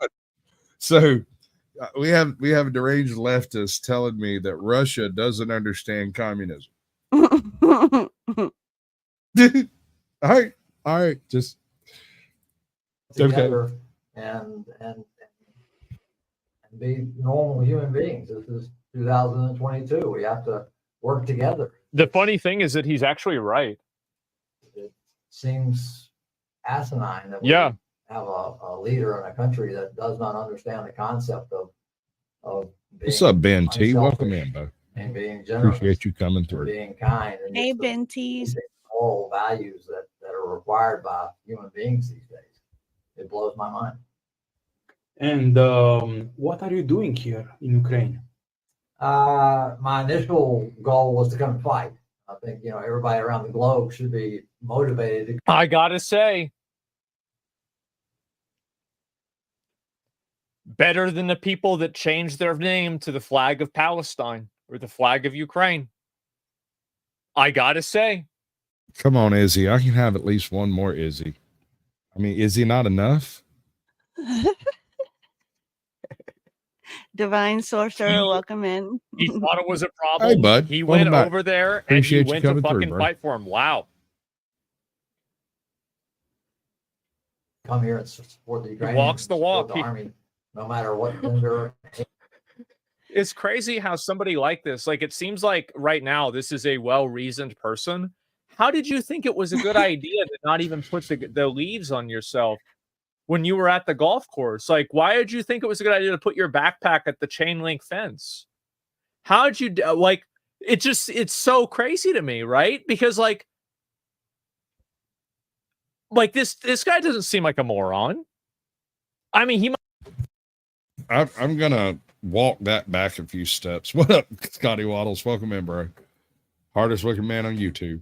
So we have a deranged leftist telling me that Russia doesn't understand communism. All right, just together and be normal human beings. This is 2022. We have to work together. The funny thing is that he's actually right. It seems asinine that we have a leader in a country that does not understand the concept of being what's up, Ben T? Welcome in, bro. And being generous. Appreciate you coming through. Being kind. And hey, Ben T. Moral values that are required by human beings these days. It blows my mind. And what are you doing here in Ukraine? My initial goal was to come and fight. I think, everybody around the globe should be motivated. I gotta say, better than the people that changed their name to the flag of Palestine or the flag of Ukraine. I gotta say. Come on, Izzy. I can have at least one more Izzy. I mean, is he not enough? Divine Sorcerer, welcome in. He thought it was a problem. Hey, bud. He Welcome went back. over there Appreciate and you he went to coming fucking through, fight for him. Wow. Come here and support the Ukrainians. Walks the walk. The army, no matter what gender. It's crazy how somebody like this, like it seems like right now, this is a well-reasoned person. How did you think it was a good idea to not even put the leaves on yourself? when you were at the golf course? Like, why did you think it was a good idea to put your backpack at the chain link fence? How did you like? It's so crazy to me, right? Because like this guy doesn't seem like a moron. I mean, he might. I'm gonna walk that back a few steps. What up, Scotty Waddles? Welcome in, bro. Hardest working man on YouTube.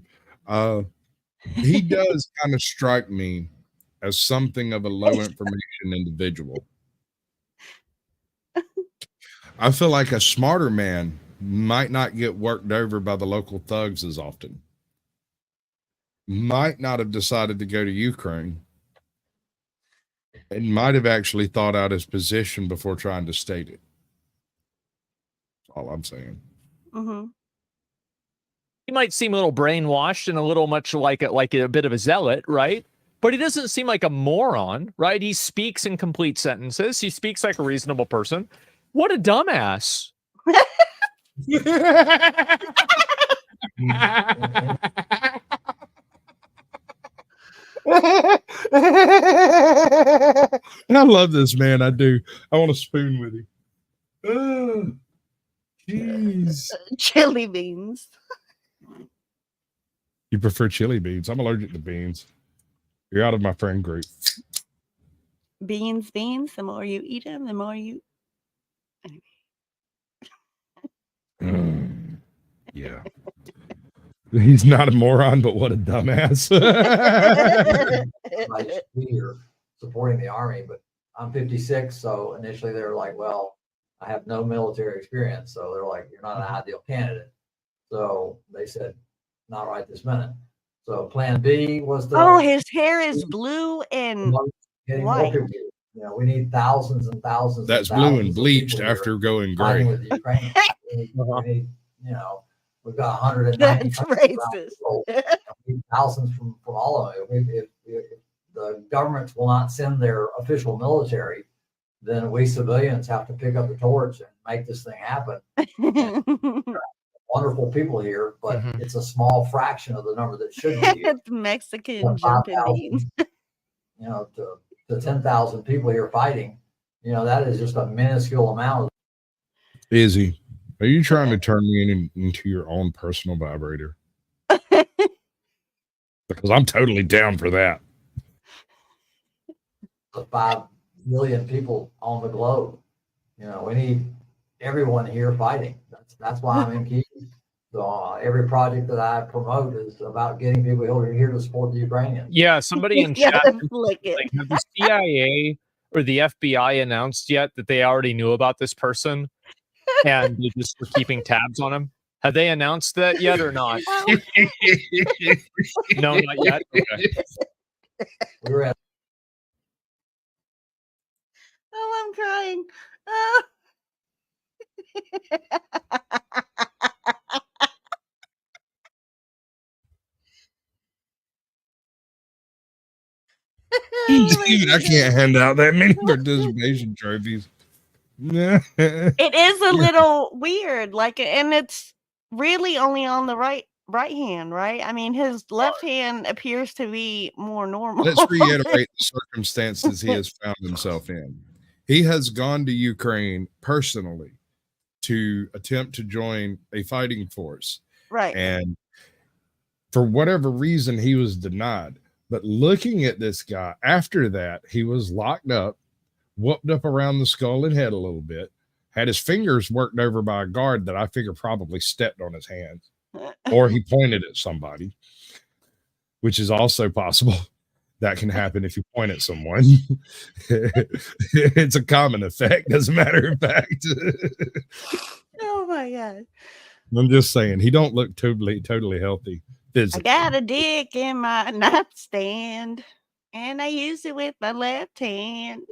He does kind of strike me as something of a low information individual. I feel like a smarter man might not get worked over by the local thugs as often. Might not have decided to go to Ukraine. And might have actually thought out his position before trying to state it. That's all I'm saying. Mm-hmm. He might seem a little brainwashed and a little much like a bit of a zealot, right? But he doesn't seem like a moron, right? He speaks in complete sentences. He speaks like a reasonable person. What a dumbass. I love this man. I do. I want to spoon with him. Oh, jeez. Chili beans. You prefer chili beans? I'm allergic to beans. You're out of my friend group. Beans. The more you eat them, the more you. Yeah. He's not a moron, but what a dumbass. Like, we're supporting the Army, but I'm 56, so initially they were like, well, I have no military experience, so they're like, you're not an ideal candidate. So they said, not right this minute. So plan B was to... Oh, his hair is blue and white. You know, we need thousands and thousands. That's blue and bleached after going gray. With the Ukrainians. We need, you know, we've got 190. That's racist. We need thousands from all of them. If the governments will not send their official military, then we civilians have to pick up the torch and make this thing happen. Wonderful people here, but it's a small fraction of the number that should be here. It's Mexican jumping beans. You know, to 10,000 people here fighting, you know, that is just a minuscule amount. Izzy, are you trying to turn me into your own personal vibrator? Because I'm totally down for that. The 5 million people on the globe. You know, we need everyone here fighting. That's why I'm in Kyiv. So every project that I promote is about getting people here to support the Ukrainians. Yeah, somebody in chat, like, have the CIA or the FBI announced yet that they already knew about this person and they just were keeping tabs on him? Have they announced that yet or not? No, not yet. Okay. We were at Oh, I'm crying. Oh. Steven, I can't hand out that many participation trophies. It is a little weird, like, and it's really only on the right hand, right? I mean, his left hand appears to be more normal. Let's reiterate the circumstances he has found himself in. He has gone to Ukraine personally to attempt to join a fighting force. Right. And for whatever reason, he was denied. But looking at this guy, after that, he was locked up, whooped up around the skull and head a little bit, had his fingers worked over by a guard that I figure probably stepped on his hands, or he pointed at somebody, which is also possible. That can happen if you point at someone. It's a common effect, as a matter of fact. Oh my God. I'm just saying, he don't look totally healthy physically. I got a dick in my nightstand, and I use it with my left hand.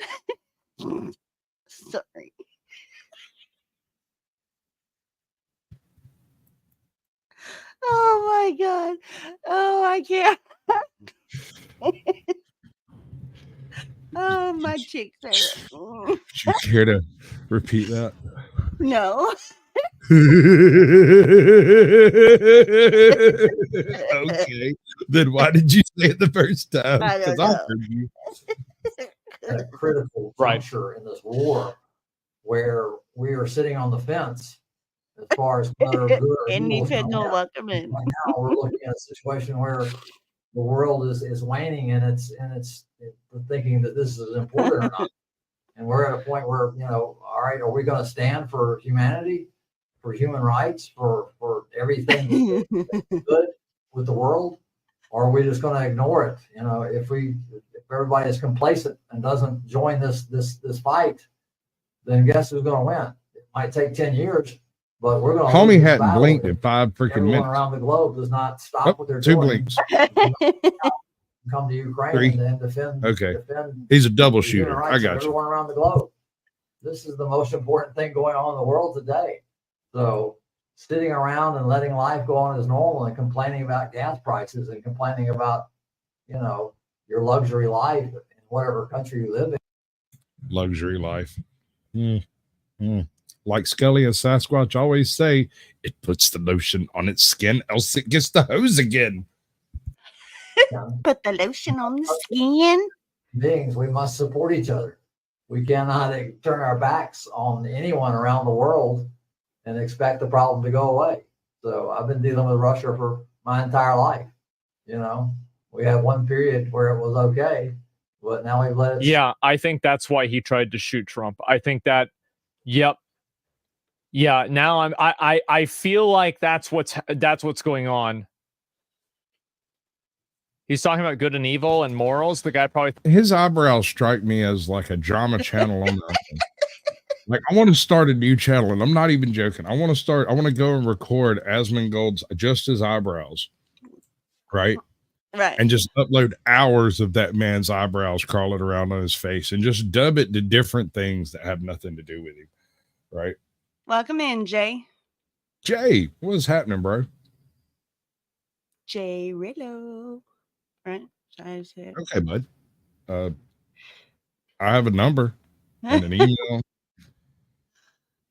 Sorry. Oh my God. Oh, I can't. Oh, my cheeks hurt. Would you care to repeat that? No. Okay. Then why did you say it the first time? I don't Because I know. heard you. at a critical juncture in this war where we are sitting on the fence as far as whether good or And evil you is going to couldn't win. welcome in. Right now, we're looking at a situation where the world is waning and it's thinking that this is important or not. And we're at a point where, all right, are we going to stand for humanity, for human rights, for everything that's good with the world? Or are we just going to ignore it? If everybody is complacent and doesn't join this fight, then guess who's going to win? It might take 10 years, but we're going to. Homie hadn't blinked in 5 freaking everyone minutes. around the globe does not stop what they're 2 doing. blinks. Come to Ukraine 3. and defend. Okay. Defend He's a double the human shooter. rights I of got you. everyone around the globe. This is the most important thing going on in the world today. So sitting around and letting life go on as normal and complaining about gas prices and complaining about, your luxury life in whatever country you live in. Luxury life. Like Scully and Sasquatch always say, it puts the lotion on its skin, else it gets the hose again. Put the lotion on the skin. Beings, we must support each other. We cannot turn our backs on anyone around the world and expect the problem to go away. So I've been dealing with Russia for my entire life. We had one period where it was okay, but now we've let it. Yeah, I think that's why he tried to shoot Trump. I think that, yep. Yeah, now I feel like that's what's going on. He's talking about good and evil and morals. The guy probably his eyebrows strike me as like a drama channel on the like I want to start a new channel, and I'm not even joking. I want to go and record Asmongold's just his eyebrows. Right? Right. And just upload hours of that man's eyebrows crawling around on his face and just dub it to different things that have nothing to do with him. Right? Welcome in, Jay. Jay, what's happening, bro? Jay Rillo. Right? Okay, bud. I have a number and an email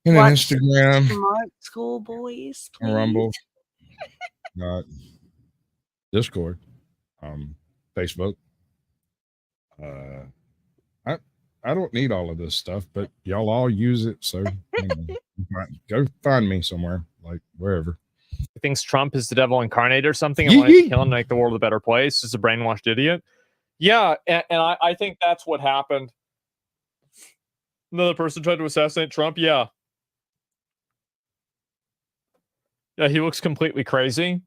and an Instagram. Smart school boys, please. Rumble. Discord. Facebook. I don't need all of this stuff, but y'all all use it, so go find me somewhere, like wherever. He thinks Trump is the devil incarnate or something and wanted to kill him to make the world a better place. He's a brainwashed idiot. Yeah, and I think that's what happened. Another person tried to assassinate Trump. Yeah. Yeah, he looks completely crazy.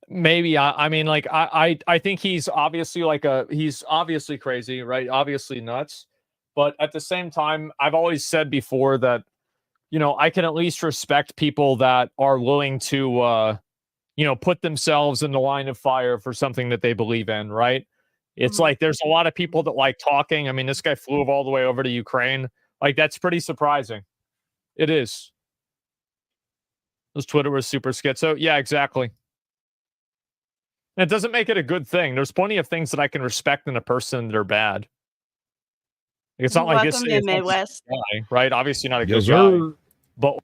Maybe I mean, like I think he's obviously he's obviously crazy, right? Obviously nuts. But at the same time, I've always said before that, I can at least respect people that are willing to, put themselves in the line of fire for something that they believe in, right? It's like there's a lot of people that like talking. I mean, this guy flew all the way over to Ukraine. Like, that's pretty surprising. It is. This Twitter was super schizo. Yeah, exactly. And it doesn't make it a good thing. There's plenty of things that I can respect in a person that are bad. It's not like this is Midwest, guy, right? Obviously not a Yes, good guy. sir. But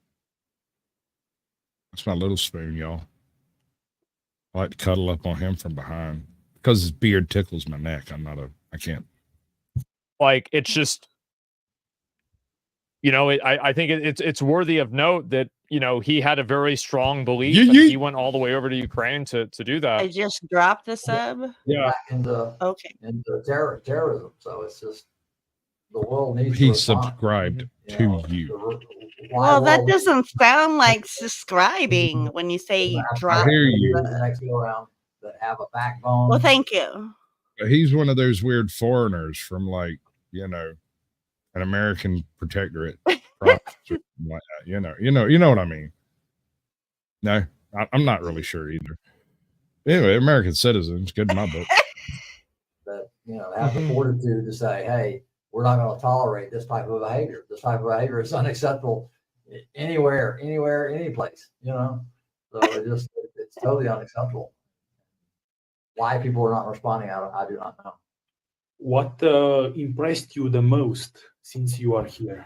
that's my little spoon, y'all. I like to cuddle up on him from behind because his beard tickles my neck. I can't. Like, it's just, I think it's worthy of note that, he had a very strong belief and he went all the way over to Ukraine to do that. I just dropped the sub. Yeah. Into terrorism. So it's just the world needs He to respond. subscribed to you. Well, that doesn't sound like subscribing when you say drop. I hear you. The next go around that have a backbone. Well, thank you. He's one of those weird foreigners from an American protectorate. Like that. You know what I mean. No, I'm not really sure either. Anyway, American citizens, good in my book. That have the fortitude to say, hey, we're not going to tolerate this type of behavior. This type of behavior is unacceptable anywhere, any place. So it's totally unacceptable. Why people are not responding, I do not know. What impressed you the most since you are here?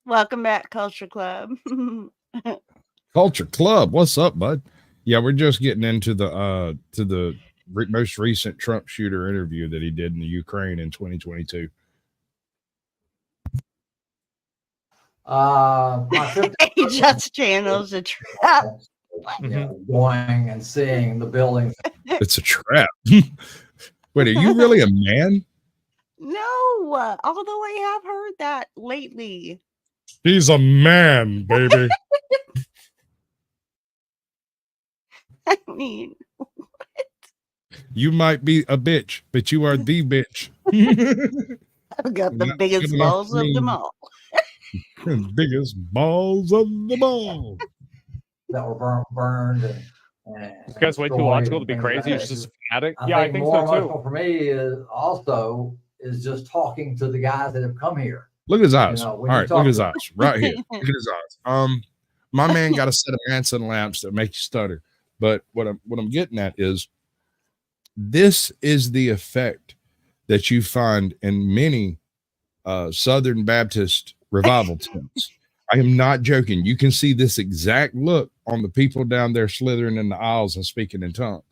Welcome back, Culture Club. Culture Club, what's up, bud? Yeah, we're just getting into the most recent Trump shooter interview that he did in the Ukraine in 2022? My just channels a trap. You know, going and seeing the buildings. It's a trap. Wait, are you really a man? No, although I have heard that lately. He's a man, baby. I mean, You might be a bitch, but you are the bitch. I've got the Not biggest good enough balls for of me. them all. Biggest balls of them all. That were burned and This guy's way too logical to be crazy. He's just a fanatic. Yeah, I think more so emotional too. for me is just talking to the guys that have come here. Look at his eyes. You know, All when you right, look talk at his to- eyes. Right here. Look at his eyes. My man got a set of Manson lamps that make you stutter. But what I'm getting at is this is the effect that you find in many Southern Baptist revival tents. I am not joking. You can see this exact look on the people down there slithering in the aisles and speaking in tongues.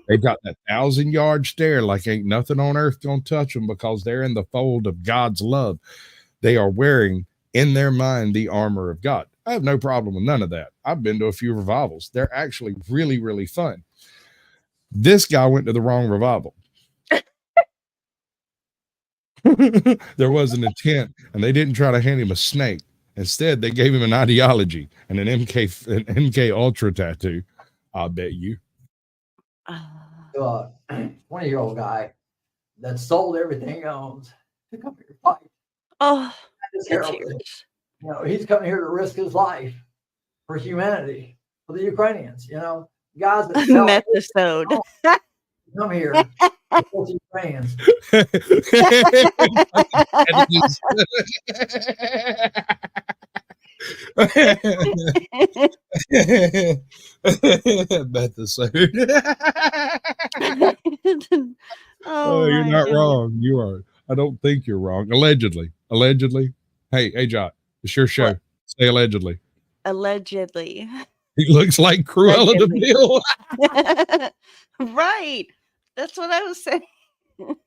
They've got that 1,000-yard stare like ain't nothing on earth gonna touch them because they're in the fold of God's love. They are wearing in their mind the armor of God. I have no problem with none of that. I've been to a few revivals. They're actually really, really fun. This guy went to the wrong revival. There wasn't a tent, and they didn't try to hand him a snake. Instead, they gave him an ideology and an MK Ultra tattoo. I'll bet you. 20-year-old guy that sold everything he owns to come here to fight. Oh, It's the terrible. tears. You know, he's coming here to risk his life for humanity, for the Ukrainians. You know, guys that sell Methasode. come here to support the Ukrainians. Oh, you're my not goodness. wrong. You are. I don't think you're wrong. Allegedly. Hey, Jot, it's your show. What? Say allegedly. Allegedly. He looks like Cruella de Allegedly. Vil. Right. That's what I was saying. What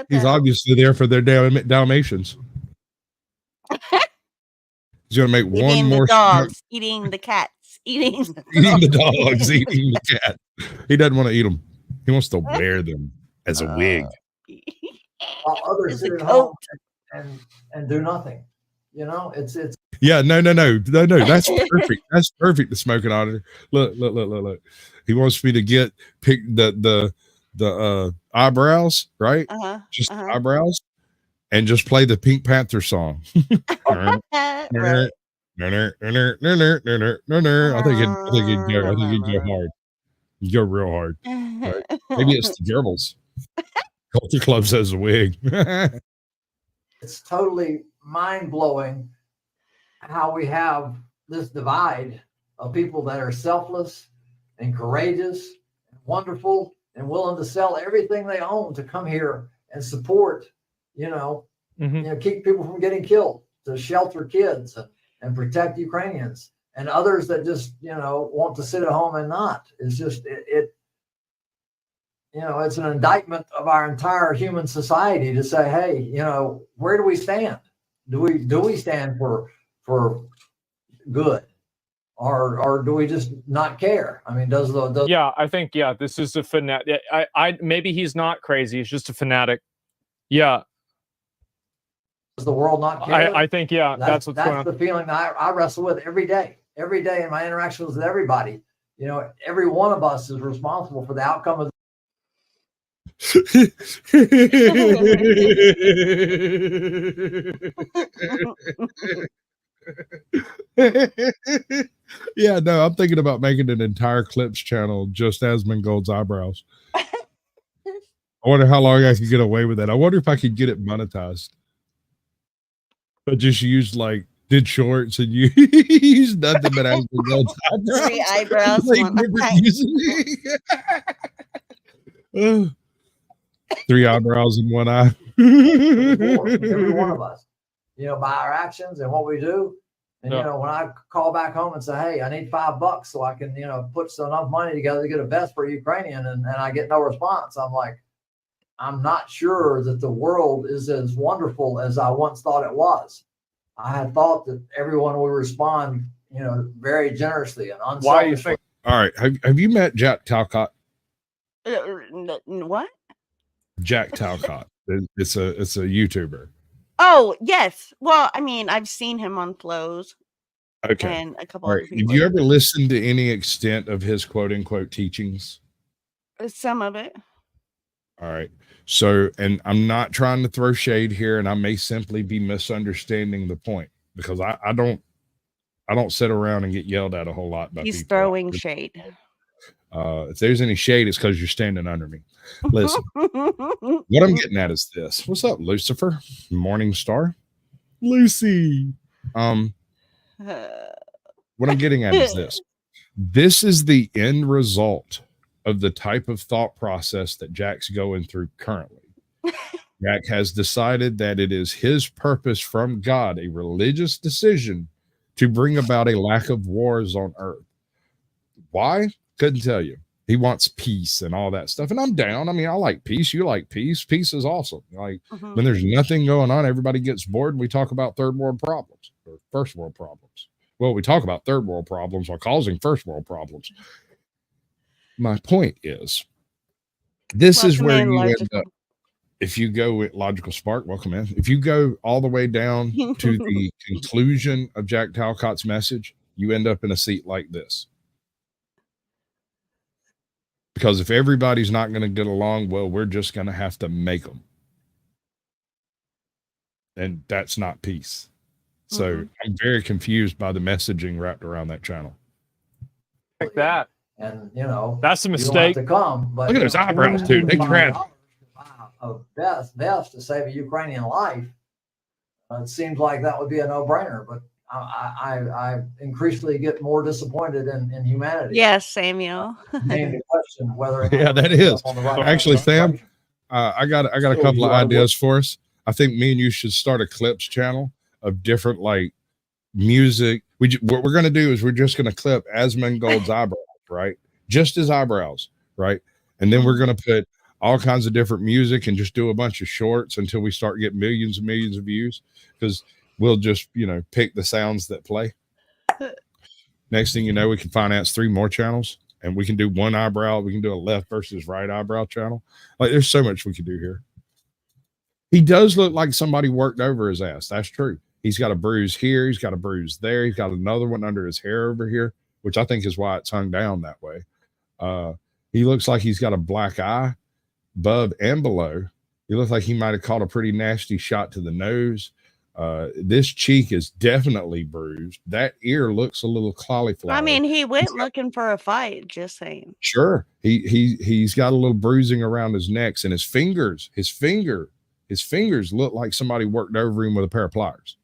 He's the hell? obviously there for their Dalmatians. He's gonna make one Eating more the dogs, eating the cats, eating the eating the dogs, eating the cat. He doesn't want to eat them. He wants to wear them as a wig. While others It's a sit at coat. home and do nothing. You know, it's Yeah, no. That's perfect. That's perfect. The smoking auditor. Look. He wants me to pick the eyebrows, right? Just the eyebrows, and just play the Pink Panther song. Right. I think he'd go hard. He'd go real hard. Right? Maybe it's the Goebbels. Culture Club says a wig. it's totally mind-blowing how we have this divide of people that are selfless and courageous and wonderful and willing to sell everything they own to come here and support, keep people from getting killed, to shelter kids and protect Ukrainians, and others that just, want to sit at home and not. It's just, it's an indictment of our entire human society to say, hey, where do we stand? Do we stand for good, or do we just not care? I mean, does Yeah, I think this is a fanatic. I maybe he's not crazy. He's just a fanatic. Yeah. Does the world not care? I think that's what's going on. That's the feeling that I wrestle with every day in my interactions with everybody. Every one of us is responsible for the outcome of. Yeah, no, I'm thinking about making an entire clips channel just Asmongold's eyebrows. I wonder how long I could get away with that. I wonder if I could get it monetized. But just did shorts and you use nothing but Asmongold's eyebrows. 3 eyebrows. Like, never 3 eyebrows in one eye. Every one of us, by our actions and what we do, And, you know, when I call back home and say, hey, I need $5 so I can, you know, put enough money together to get a vest for a Ukrainian, and I get no response, I'm like, I'm not sure that the world is as wonderful as I once thought it was. I had thought that everyone would respond, you know, very generously and unselfishly. Why do you think? All right. Have you met Jack Talcott? What? Jack Talcott. It's a YouTuber. Oh, yes. Well, I mean, I've seen him on Flows. Okay. And a couple All other right. people. Have you ever listened to any extent of his quote unquote teachings? Some of it. All right. So, and I'm not trying to throw shade here, and I may simply be misunderstanding the point, because I don't sit around and get yelled at a whole lot by He's people. throwing shade. If there's any shade, it's because you're standing under me. Listen, what I'm getting at is this. What's up, Lucifer? Morning Star? Lucy. What I'm getting at is this. This is the end result of the type of thought process that Jack's going through currently. Jack has decided that it is his purpose from God, a religious decision, to bring about a lack of wars on earth. Why? Couldn't tell you. He wants peace and all that stuff. And I'm down. I mean, I like peace. You like peace. Peace is awesome. Like when there's nothing going on, everybody gets bored. We talk about third world problems or first world problems. Well, we talk about third world problems while causing first world problems. My point is, this is where you end up. If you go with Logical Spark, welcome in. If you go all the way down to the conclusion of Jack Talcott's message, you end up in a seat like this. Because if everybody's not going to get along, well, we're just going to have to make them. And that's not peace. So I'm very confused by the messaging wrapped around that channel. Like that. And, you know, that's a mistake. To come, but look at those eyebrows, too. They trash. A vest to save a Ukrainian life. It seems like that would be a no-brainer, but I increasingly get more disappointed in humanity. Yes, Samuel. Name the question whether Yeah, that is. Actually, Sam, I got a couple of ideas for us. I think me and you should start a clips channel of different like music. What we're going to do is we're just going to clip Asmongold's eyebrows, right? Just his eyebrows, right? And then we're going to put all kinds of different music and just do a bunch of shorts until we start getting millions and millions of views, because we'll just, you know, pick the sounds that play. Next thing you know, we can finance 3 more channels, and we can do one eyebrow. We can do a left versus right eyebrow channel. Like, there's so much we can do here. He does look like somebody worked over his ass. That's true. He's got a bruise here. He's got a bruise there. He's got another one under his hair over here, which I think is why it's hung down that way. He looks like he's got a black eye above and below. He looks like he might have caught a pretty nasty shot to the nose. This cheek is definitely bruised. That ear looks a little cauliflower. I mean, he went looking for a fight, just saying. Sure. He's got a little bruising around his necks, and his fingers look like somebody worked over him with a pair of pliers.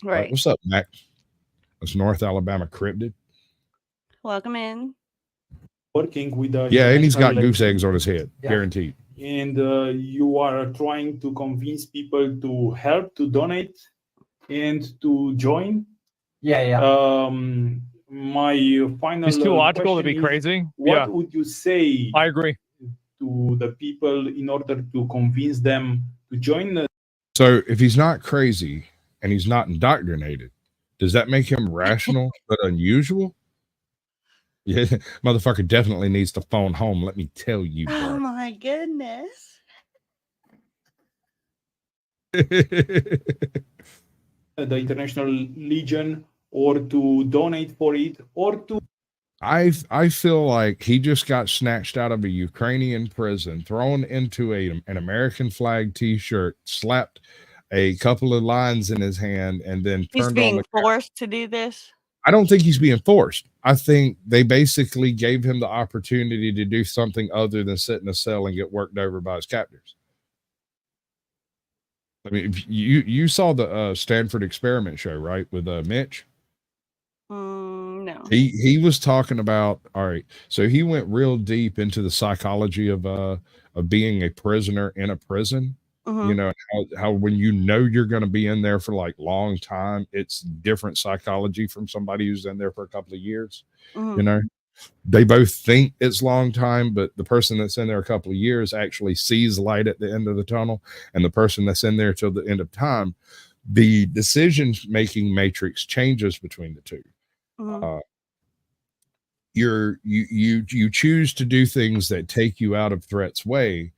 Right. What's up, Mac? That's North Alabama Cryptid. Welcome in. Working with yeah, and he's got goose eggs on his head, guaranteed. And you are trying to convince people to help, to donate, and to join. Yeah. My final. It's too logical to be crazy. What would you say? I agree. To the people in order to convince them to join. So if he's not crazy and he's not indoctrinated, does that make him rational but unusual? Yeah, motherfucker definitely needs to phone home. Let me tell you. Bro. Oh my goodness. The International Legion, or to donate for it, or to. I feel like he just got snatched out of a Ukrainian prison, thrown into an American flag T-shirt, slapped a couple of lines in his hand, and then he's turned being on forced to do this. I don't think he's being forced. I think they basically gave him the opportunity to do something other than sit in a cell and get worked over by his captors. I mean, you saw the Stanford experiment show, right, with Mitch? No. He was talking about, all right, so he went real deep into the psychology of being a prisoner in a prison. You know, how when you know you're going to be in there for like long time, it's different psychology from somebody who's in there for a couple of years. You know, they both think it's long time, but the person that's in there a couple of years actually sees light at the end of the tunnel, and the person that's in there till the end of time, the decision making matrix changes between the two. You choose to do things that take you out of threat's way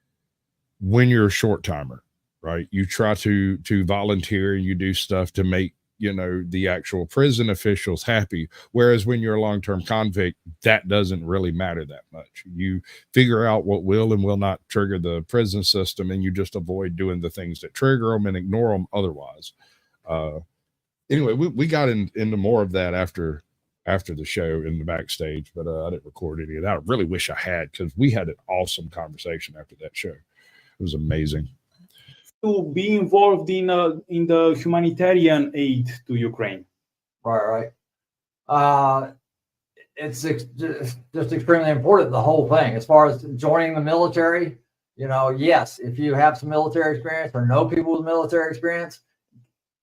when you're a short timer, right? You try to volunteer, and you do stuff to make, you know, the actual prison officials happy. Whereas when you're a long-term convict, that doesn't really matter that much. You figure out what will and will not trigger the prison system, and you just avoid doing the things that trigger them and ignore them otherwise. Anyway, we got into more of that after the show in the backstage, but I didn't record any of that. I really wish I had, because we had an awesome conversation after that show. It was amazing. To be involved in the humanitarian aid to Ukraine. Right. It's just extremely important, the whole thing. As far as joining the military, you know, yes, if you have some military experience or know people with military experience,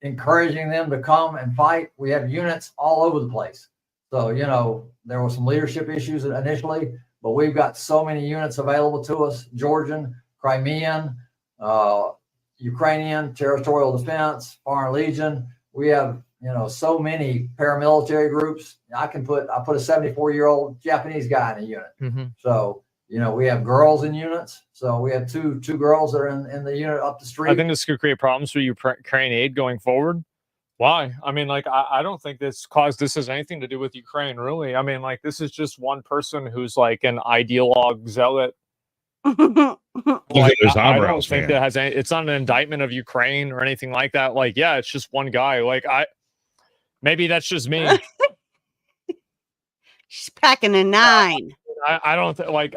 encouraging them to come and fight. We have units all over the place. So, you know, there were some leadership issues initially, but we've got so many units available to us: Georgian, Crimean, Ukrainian, territorial defense, Foreign Legion. We have, you know, so many paramilitary groups. I put a 74-year-old Japanese guy in a unit. So, you know, we have girls in units. So we have two girls that are in the unit up the street. I think this could create problems for Ukraine aid going forward. Why? I mean, like, I don't think this has anything to do with Ukraine, really. I mean, like, this is just one person who's like an ideologue zealot. Like, I don't think that has any, it's not an indictment of Ukraine or anything like that. Like, yeah, it's just one guy. Like, maybe that's just me. She's packing a 9. I don't like.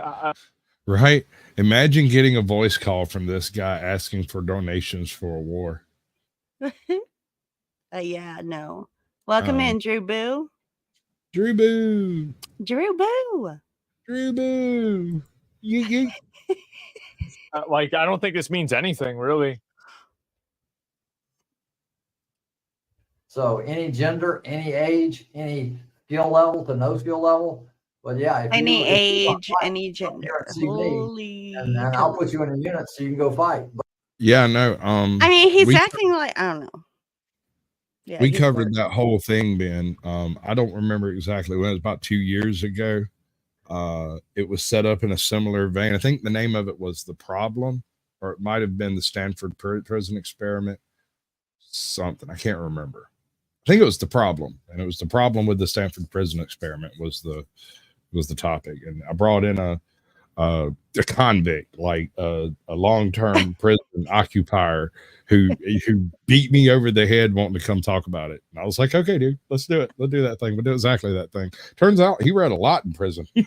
Right. Imagine getting a voice call from this guy asking for donations for a war. Yeah, no. Welcome in, Drew Boo. Drew Boo. Drew Boo. Drew Boo. You. Like, I don't think this means anything, really. So any gender, any age, any skill level to no skill level. But yeah, any age, any gender. Holy. And I'll put you in a unit so you can go fight. Yeah, no. I mean, he's acting like, I don't know. Yeah, we covered that whole thing, Ben. I don't remember exactly when. It was about 2 years ago. It was set up in a similar vein. I think the name of it was The Problem, or it might have been the Stanford Prison Experiment. Something. I can't remember. I think it was The Problem, and it was the problem with the Stanford Prison Experiment was the topic. And I brought in a convict, like a long-term prison occupier who beat me over the head wanting to come talk about it. And I was like, okay, dude, let's do it. Let's do that thing. We'll do exactly that thing. Turns out he read a lot in prison. He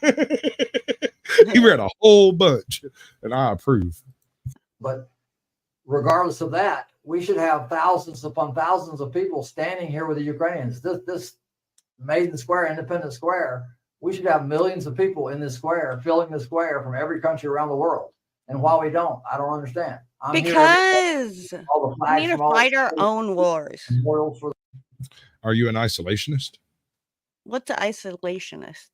read a whole bunch, and I approve. But regardless of that, we should have thousands upon thousands of people standing here with the Ukrainians. This Maiden Square, Independence Square, we should have millions of people in this square, filling the square from every country around the world. And why we don't, I don't understand. Because we need to fight our own wars. Are you an isolationist? What's an isolationist?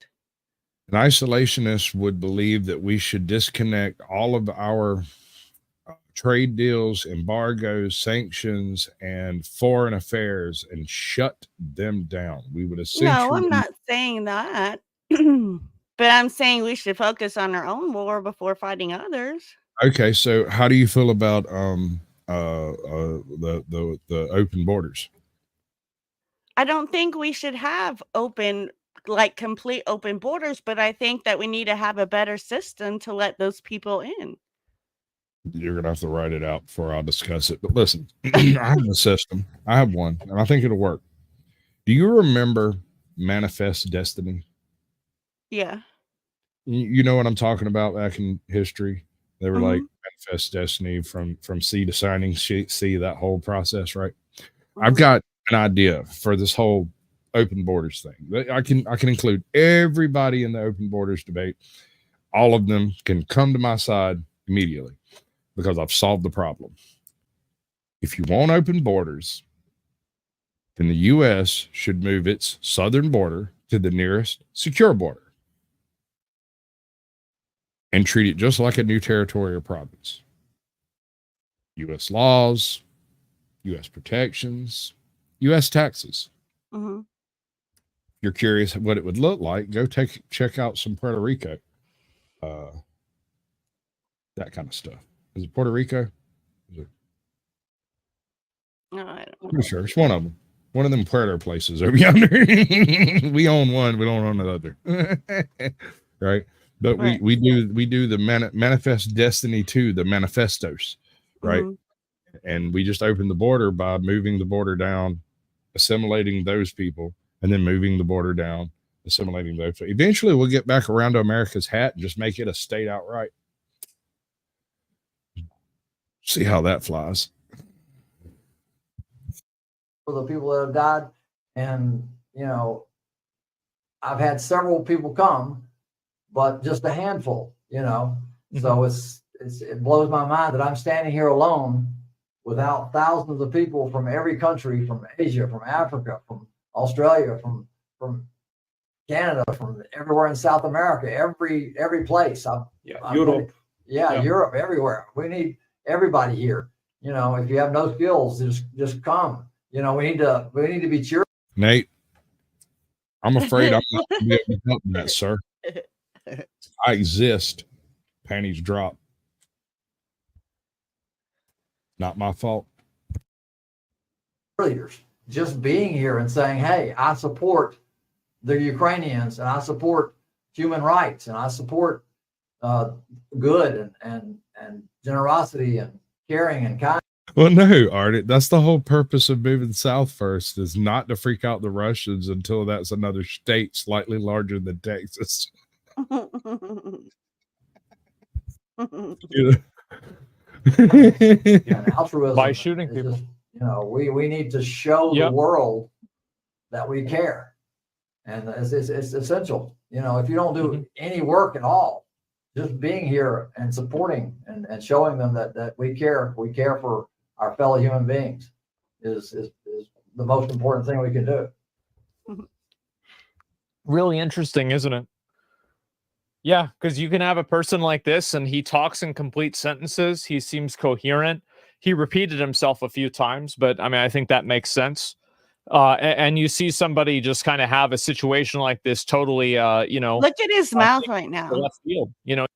An isolationist would believe that we should disconnect all of our trade deals, embargoes, sanctions, and foreign affairs and shut them down. We would essentially... No, I'm not saying that. But I'm saying we should focus on our own war before fighting others. Okay, so how do you feel about the open borders? I don't think we should have open, like complete open borders, but I think that we need to have a better system to let those people in. You're gonna have to write it out before I'll discuss it. But listen, I have a system. I have one, and I think it'll work. Do you remember Manifest Destiny? Yeah. You know what I'm talking about back in history? They were like Manifest Destiny from C to signing C, that whole process, right? I've got an idea for this whole open borders thing. I can include everybody in the open borders debate. All of them can come to my side immediately because I've solved the problem. If you want open borders, then the U.S. should move its southern border to the nearest secure border and treat it just like a new territory or province. U.S. laws, U.S. protections, U.S. taxes. Mm-hmm. If you're curious what it would look like, go check out some Puerto Rico. That kind of stuff. Is it Puerto Rico? No, I don't know. Pretty sure it's one of them. One of them Puerto places over yonder. We own one, we don't own the other. Right? But Right. we do the manifest destiny 2, the manifestos, right? And we just open the border by moving the border down, assimilating those people, and then moving the border down, assimilating those. So eventually we'll get back around to America's hat and just make it a state outright. See how that flies. For the people that have died, and you know, I've had several people come, but just a handful, you know. So it blows my mind that I'm standing here alone without thousands of people from every country, from Asia, from Africa, from Australia, from Canada, from everywhere in South America, every place. Europe. Europe, everywhere. We need everybody here. You know, if you have no skills, just come. You know, we need to be cheerful. Nate, I'm afraid I'm not going to be able to help that, sir. I exist. Panties drop. Not my fault. Leaders just being here and saying, hey, I support the Ukrainians and I support human rights and I support good and generosity and caring and kindness. Well, no, Art, that's the whole purpose of moving south first, is not to freak out the Russians until that's another state slightly larger than Texas. Altruism by shooting people. Just, you know, we need to show the world that we care, and it's essential. You know, if you don't do any work at all, just being here and supporting and showing them that we care for our fellow human beings is the most important thing we can do. Really interesting, isn't it? Yeah, because you can have a person like this and he talks in complete sentences. He seems coherent. He repeated himself a few times, but I mean, I think that makes sense. And you see somebody just kind of have a situation like this totally, you know. Look at his mouth right now. Left field, you know.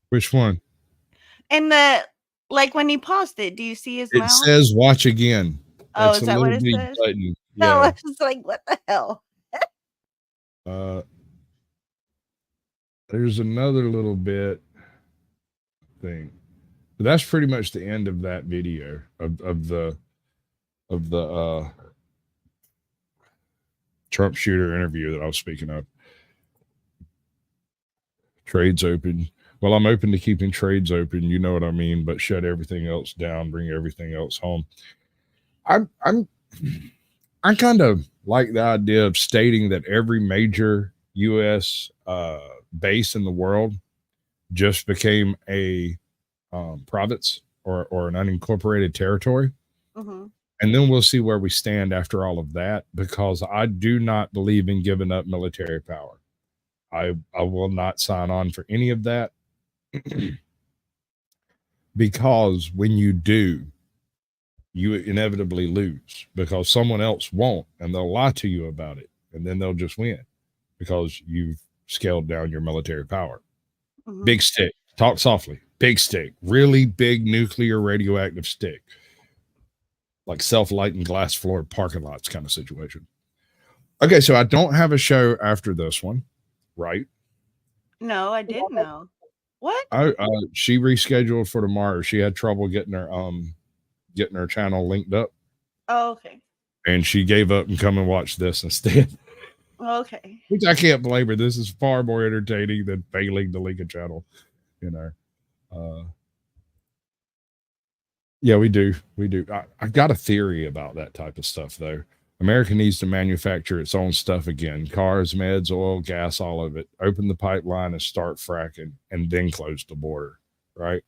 Which one? And like when he paused it, do you see his mouth? It says watch again. Oh, That's is that what it big says? button. No, Yeah. I was like, what the hell? There's another little bit thing. But that's pretty much the end of that video of the Trump shooter interview that I was speaking of. Trades open. Well, I'm open to keeping trades open, you know what I mean, but shut everything else down, bring everything else home. I kind of like the idea of stating that every major U.S. Base in the world just became a province or an unincorporated territory. And then we'll see where we stand after all of that, because I do not believe in giving up military power. I will not sign on for any of that. Because when you do, you inevitably lose, because someone else won't, and they'll lie to you about it, and then they'll just win because you've scaled down your military power. Big stick, talk softly, big stick, really big nuclear radioactive stick, like self-lighting glass floored parking lots kind of situation. Okay, so I don't have a show after this one, right? No, I didn't know. What? She rescheduled for tomorrow. She had trouble getting her channel linked up. Oh, okay. And she gave up and come and watch this instead. Okay. Which I can't blame her. This is far more entertaining than failing to link a channel, you know. Yeah, we do. I've got a theory about that type of stuff, though. America needs to manufacture its own stuff again. Cars, meds, oil, gas, all of it. Open the pipeline and start fracking, and then close the border, right?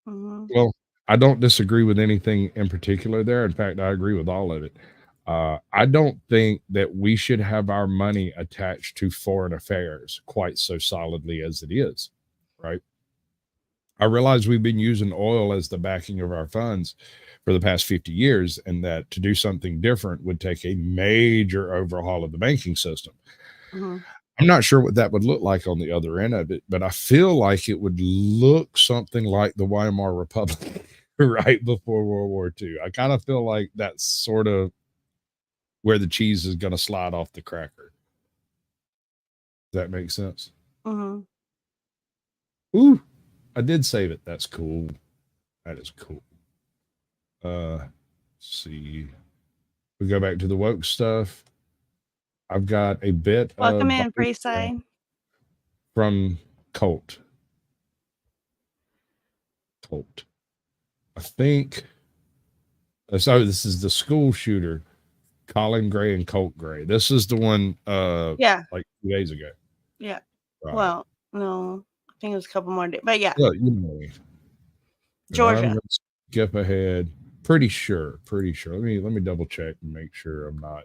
Well, I don't disagree with anything in particular there. In fact, I agree with all of it. I don't think that we should have our money attached to foreign affairs quite so solidly as it is, right? I realize we've been using oil as the backing of our funds for the past 50 years, and that to do something different would take a major overhaul of the banking system. Mm-hmm. I'm not sure what that would look like on the other end of it, but I feel like it would look something like the Weimar Republic right before World War II. I kind of feel like that's sort of where the cheese is going to slide off the cracker. Does that make sense? Mm-hmm. Ooh, I did save it. That's cool. That is cool. Let's see. We go back to the woke stuff. I've got a bit Welcome of in, Freeside. from Colt. I think. So this is the school shooter, Colin Gray and Colt Gray. This is the one Yeah. like 2 days ago. Yeah. Right. Well, no, I think it was a couple more days, but yeah. Well, you know, Georgia. I'm gonna skip ahead. Pretty sure. Let me double check and make sure I'm not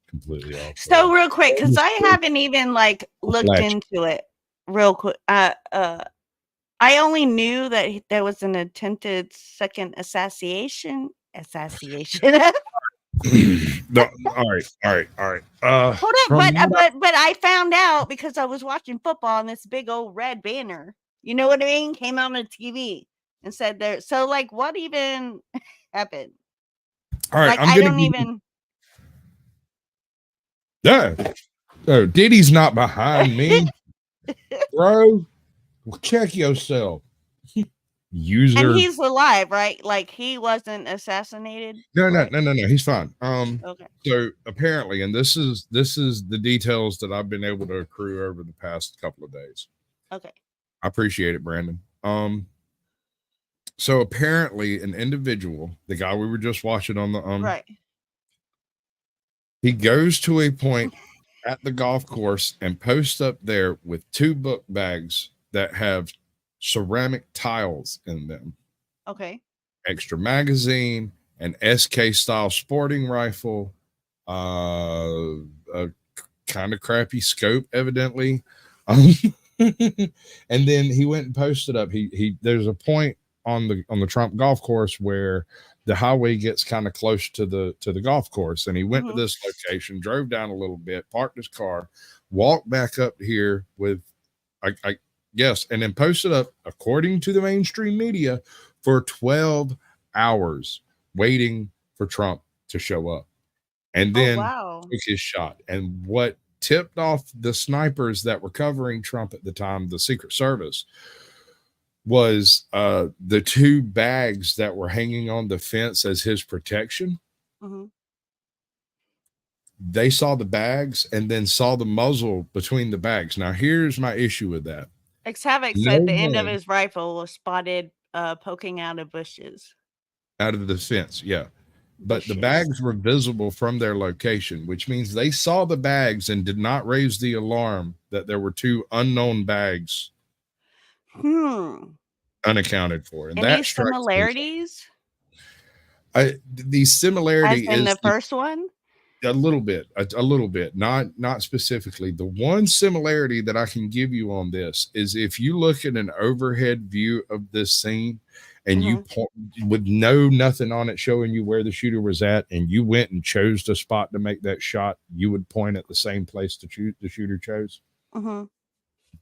completely off. So real quick, because I haven't even like looked Flash. into it real quick. I only knew that there was an attempted second assassination. No, all right. Hold on, but I found out because I was watching football and this big old red banner, you know what I mean, came out on the TV and said there. So like, what even happened? All right, like, I'm I gonna don't give even. Yeah. Oh, Diddy's not behind me, bro. Well, check yourself, user. And he's alive, right? Like he wasn't assassinated. No, right? no. He's fine. Okay. So apparently, and this is the details that I've been able to accrue over the past couple of days. Okay. I appreciate it, Brandon. So apparently, an individual, the guy we were just watching on the right. He goes to a point at the golf course and posts up there with 2 book bags that have ceramic tiles in them. Okay. Extra magazine, an SK style sporting rifle, a kind of crappy scope, evidently. And then he went and posted up. He there's a point on the Trump golf course where the highway gets kind of close to the golf course, and he went to this location, drove down a little bit, parked his car, walked back up here with I guess, and then posted up, according to the mainstream media, for 12 hours waiting for Trump to show up, and then took his shot. And what tipped off the snipers that were covering Trump at the time, the Secret Service, was the 2 bags that were hanging on the fence as his protection. They saw the bags and then saw the muzzle between the bags. Now, here's my issue with that. Havoc said the end of his rifle was spotted poking out of bushes. Out of the fence, yeah. But the bags were visible from their location, which means they saw the bags and did not raise the alarm that there were 2 unknown bags unaccounted for. And any similarities? The similarity as in is the first one? A little bit, not specifically. The one similarity that I can give you on this is if you look at an overhead view of this scene and you point with nothing on it showing you where the shooter was at, and you went and chose the spot to make that shot, you would point at the same place the shooter chose.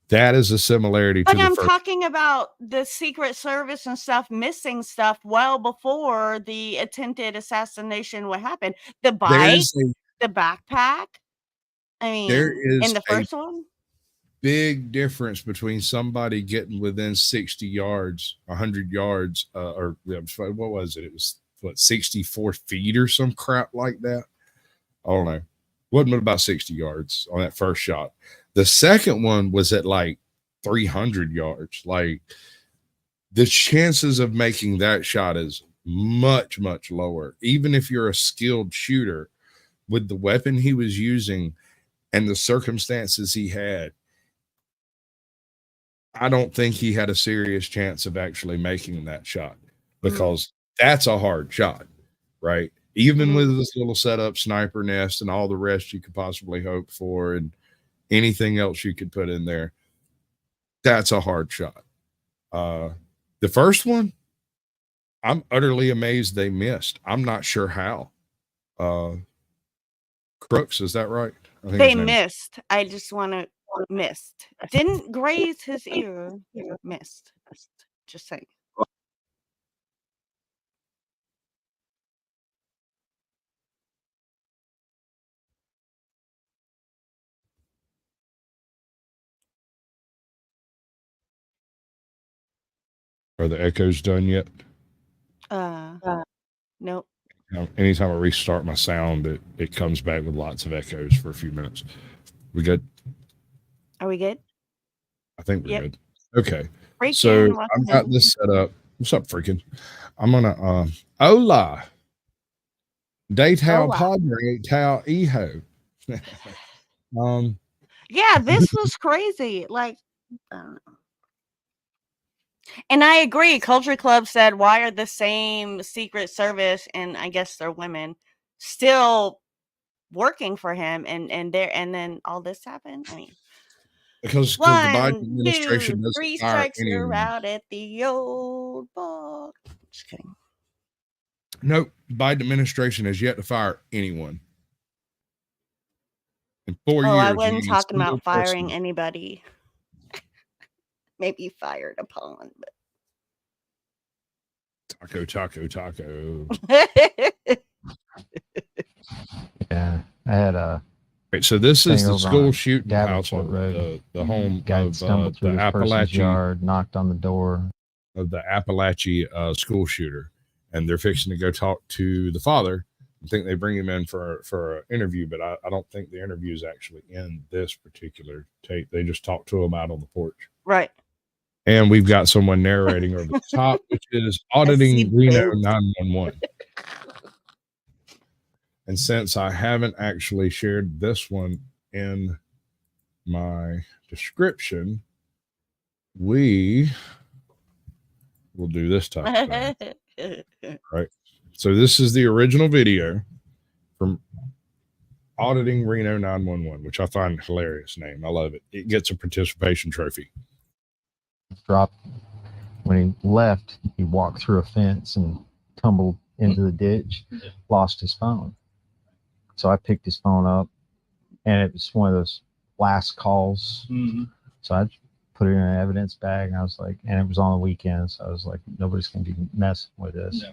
That is a similarity but to the I'm first. talking about the Secret Service and stuff missing stuff well before the attempted assassination would happen. The bike, the backpack. I mean, there is in the first one, big difference between somebody getting within 60 yards, 100 yards, or what was it? It was 64 feet or some crap like that. I don't know. Wasn't about 60 yards on that first shot. The second one was at like 300 yards. Like, the chances of making that shot is much, much lower. Even if you're a skilled shooter, with the weapon he was using and the circumstances he had, I don't think he had a serious chance of actually making that shot. because that's a hard shot, right? Even with this little setup sniper nest and all the rest you could possibly hope for and anything else you could put in there, that's a hard shot. The first one, I'm utterly amazed they missed. I'm not sure how. Crooks, is that right? I think They missed. I just want to missed. Didn't graze his ear. Missed. Just saying. Are the echoes done yet? Nope. Anytime I restart my sound, it comes back with lots of echoes for a few minutes. We good? Are we good? I think we're good. Okay. Freaking, so I've got this set up. What's up, freaking? I'm gonna hola. De tal padre tal hijo. Yeah, this was crazy. Like, I don't know. And I agree. Culture Club said, why are the same Secret Service, and I guess they're women, still working for him? And then all this happened. I mean, because the Biden administration doesn't 3 fire strikes, you're anyone. out at the old bar. Just kidding. Nope. Biden administration has yet to fire anyone. In 4 years. I wasn't talking about firing anybody. Maybe fired upon, but taco. Yeah, I had a. Right, so this is the school shooting house, the home of stumbled through the this person's Appalachia yard, knocked on the door of the Appalachia school shooter, and they're fixing to go talk to the father. I think they bring him in for an interview, but I don't think the interview is actually in this particular tape. They just talk to him out on the porch. Right. And we've got someone narrating over the top, which is auditing Reno 911. And since I haven't actually shared this one in my description, we will do this type of thing. Right. So this is the original video from auditing Reno 911, which I find a hilarious name. I love it. It gets a participation trophy. dropped. When he left, he walked through a fence and tumbled into the ditch, lost his phone. So I picked his phone up, and it was one of those last calls. So I put it in an evidence bag, and I was like, and it was on the weekend, so I was like, nobody's going to be messing with this. Yeah.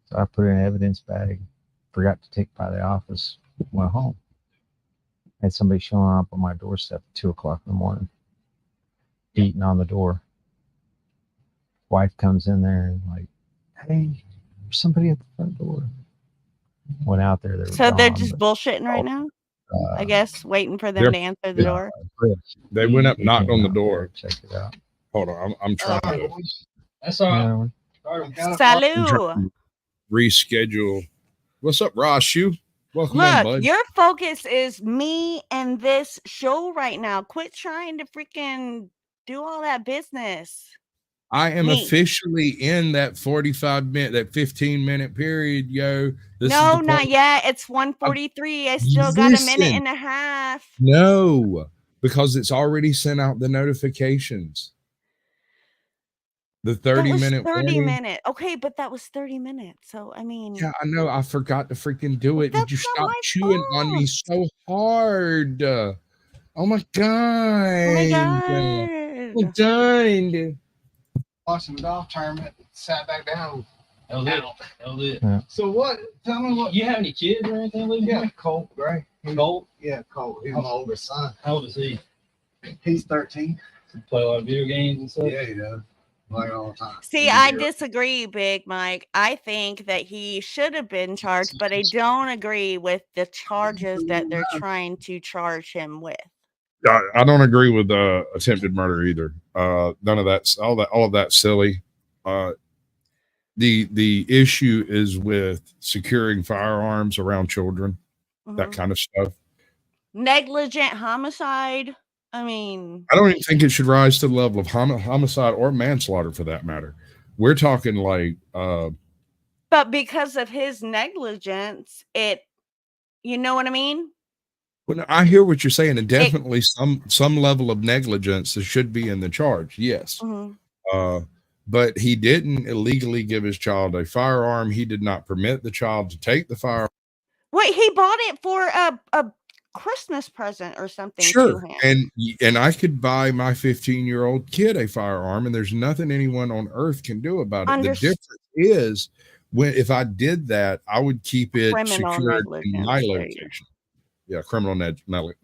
So I put it in an evidence bag, forgot to take it by the office, went home. Had somebody showing up on my doorstep at 2 o'clock in the morning, beating on the door. Wife comes in there and like, hey, there's somebody at the front door. Went out there. So they're just bullshitting right now? I guess waiting for them to answer the door. They went up, knocked on the door. Check it out. Hold on, I'm trying to. That's all right. Salut. Reschedule. What's up, Ross? Welcome in, Look, bud. your focus is me and this show right now. Quit trying to freaking do all that business. I am officially in that 45-minute, that 15-minute period, yo. No, not yet. It's 1:43. I still got a minute and a half. No, because it's already sent out the notifications. The 30-minute 30 minute. Okay, but that was 30 minutes. So I mean, yeah, I know. I forgot to freaking do it. Did you stop chewing on me so hard? Oh my god. Oh my god. I'm done. Watching the golf tournament, sat back down. That was it. Yeah. So what? Tell me what. You have any kids or anything, Lee? Yeah, Colt, right? Colt? Yeah, Colt. He's my oldest son. How old is he? He's 13. Play a lot of video games and stuff? Yeah, he does. Like all the time. See, I disagree, Big Mike. I think that he should have been charged, but I don't agree with the charges that they're trying to charge him with. I don't agree with attempted murder either. None of that's all of that's silly. The issue is with securing firearms around children, that kind of stuff. Negligent homicide. I mean, I don't even think it should rise to the level of homicide or manslaughter for that matter. We're talking like but because of his negligence, you know what I mean? Well, I hear what you're saying, and definitely some level of negligence that should be in the charge. Yes. But he didn't illegally give his child a firearm. He did not permit the child to take the firearm. Wait, he bought it for a Christmas present or something to Sure. him. And I could buy my 15-year-old kid a firearm, and there's nothing anyone on earth can do about it. The difference is if I did that, I would keep it secured in my location. Yeah, criminal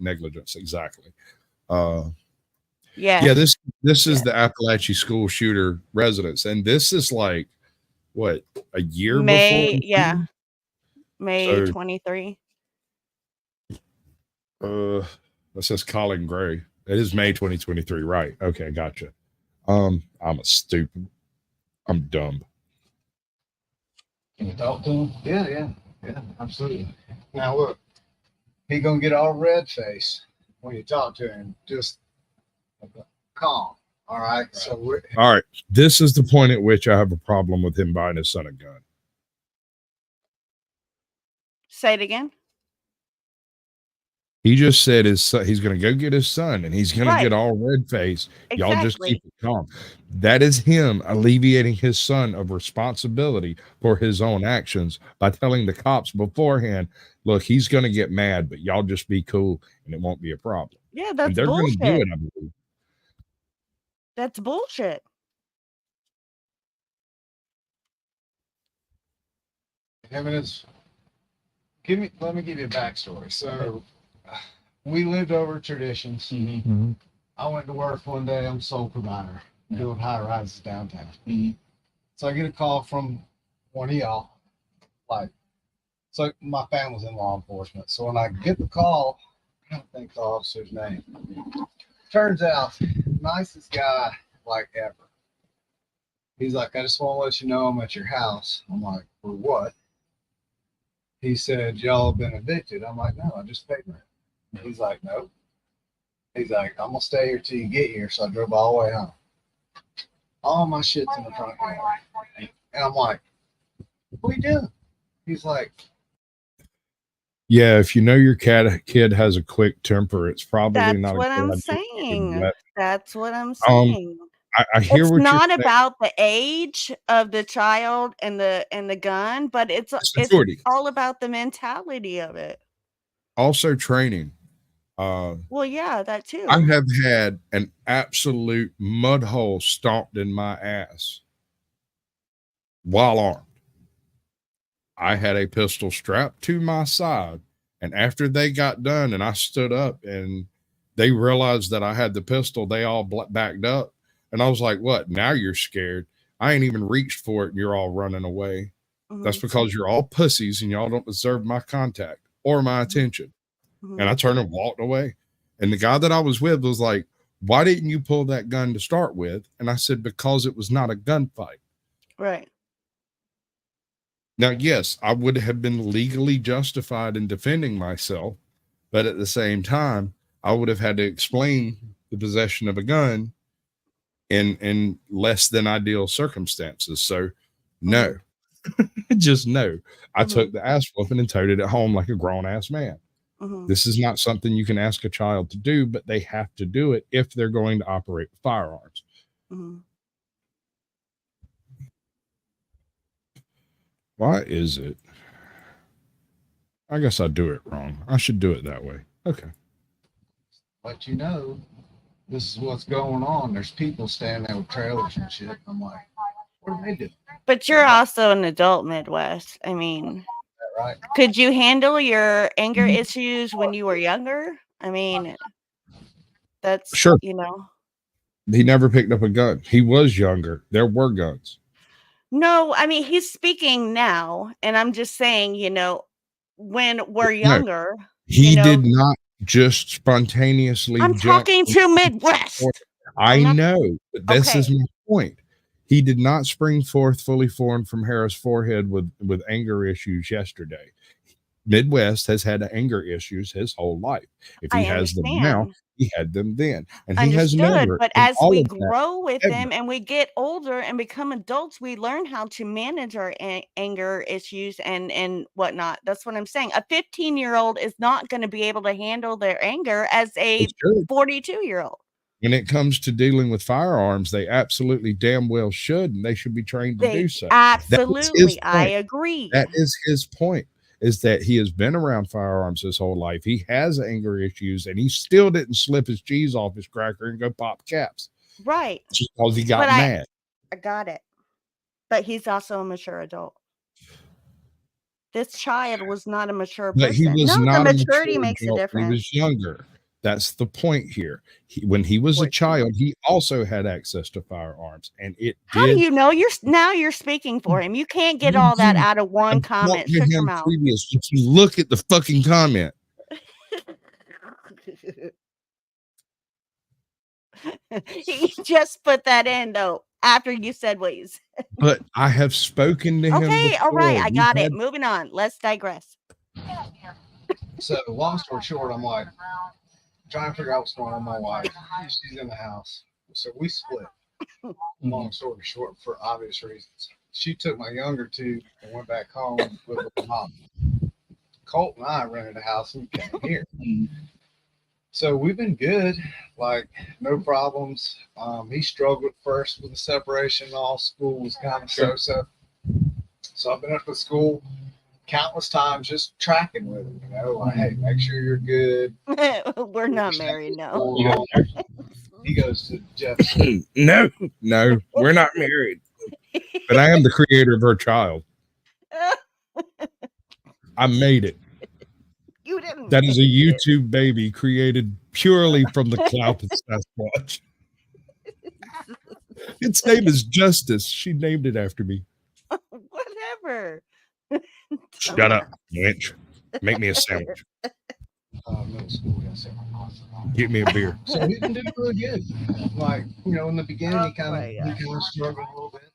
negligence, exactly. Yeah, this is the Appalachia school shooter residence, and this is like what, a year May, before? yeah, May 23. That says Colin Gray. It is May 2023, right? Okay, gotcha. I'm dumb. Can you talk to him? Yeah, absolutely. Now look, he gonna get all red face when you talk to him. Just calm. All right. So all right. This is the point at which I have a problem with him buying his son a gun. Say it again. He just said he's going to go get his son, and he's going to get all red face. Y'all just keep it calm. That is him alleviating his son of responsibility for his own actions by telling the cops beforehand, look, he's going to get mad, but y'all just be cool and it won't be a problem. Yeah, that's and they're bullshit. going to do it, I believe. That's bullshit. Let me give you a backstory. So we lived over traditions. I went to work one day. I'm sole provider doing high rises downtown. So I get a call from one of y'all. So my family's in law enforcement. So when I get the call, I don't think the officer's name. Turns out, nicest guy ever. He's like, I just want to let you know I'm at your house. I'm like, for what? He said, y'all have been evicted. I'm like, no, I just paid rent. He's like, no. He's like, I'm going to stay here till you get here. So I drove all the way home. All my shit's in the front yard. And I'm like, what are you doing? He's like, yeah, if you know your kid has a quick temper, it's probably not. That's what I'm saying. That's what I'm saying. I hear it's what not you're about the age of the child and the gun, but it's all about the mentality of it. Also training. Well, yeah, that too. I have had an absolute mud hole stomped in my ass while armed. I had a pistol strapped to my side, and after they got done and I stood up and they realized that I had the pistol, they all backed up. And I was like, what? Now you're scared. I ain't even reached for it and you're all running away. That's because you're all pussies and y'all don't deserve my contact or my attention. And I turned and walked away. And the guy that I was with was like, why didn't you pull that gun to start with? And I said, because it was not a gunfight. Right. Now, yes, I would have been legally justified in defending myself, but at the same time, I would have had to explain the possession of a gun in less than ideal circumstances. So no, just no. I took the ass whooping and toted it home like a grown ass man. This is not something you can ask a child to do, but they have to do it if they're going to operate firearms. Why is it? I guess I do it wrong. I should do it that way. Okay. Let you know, this is what's going on. There's people standing there with trailers and shit. I'm like, what are they doing? But you're also an adult, Midwest. I mean, right? Could you handle your anger issues when you were younger? I mean, that's sure. You know. He never picked up a gun. He was younger. There were guns. No, I mean, he's speaking now, and I'm just saying, when we're younger, he did not just spontaneously. I'm talking to Midwest. I know, but this is my point. He did not spring forth fully formed from Harris' forehead with anger issues yesterday. Midwest has had anger issues his whole life. If he has them now, he had them then, and he has never. But in as all we of that, grow with ever. them and we get older and become adults, we learn how to manage our anger issues and whatnot. That's what I'm saying. A 15-year-old is not going to be able to handle their anger as a 42-year-old. When it comes to dealing with firearms, they absolutely damn well should, and they should be trained to do so. Absolutely, I agree. That is his point, is that he has been around firearms his whole life. He has anger issues, and he still didn't slip his cheese off his cracker and go pop caps. Right. Just because he got mad. I got it. But he's also a mature adult. This child was not a mature person. But he was no, not the a maturity mature makes a adult when difference. he was younger. That's the point here. When he was a child, he also had access to firearms, and it How did. do you know? You're speaking for him. You can't get all that out of one comment. Shut your mouth. If you look at the fucking comment. He just put that in though after you said what you said. But I have spoken to him. Okay, all right, I got it. had- Moving on. Let's digress. So long story short, I'm like trying to figure out what's going on with my wife. She's in the house. So we split. Long story short, for obvious reasons. She took my younger two and went back home with her mom. Colt and I rented a house and came here. So we've been good, like no problems. He struggled first with the separation. All school was kind of so. So I've been up at school countless times, just tracking with him. You know, like, hey, make sure you're good. We're not married, no. He goes to Jeff. No, we're not married. But I am the creator of her child. I made it. You didn't. That is a YouTube baby created purely from the clout of Sasquatch. Its name is Justice. She named it after me. Whatever. Shut up, wench. Make me a sandwich. Middle school, Get me a beer. So we've been doing really good. Like, you know, in the beginning, he kind of struggled a little bit.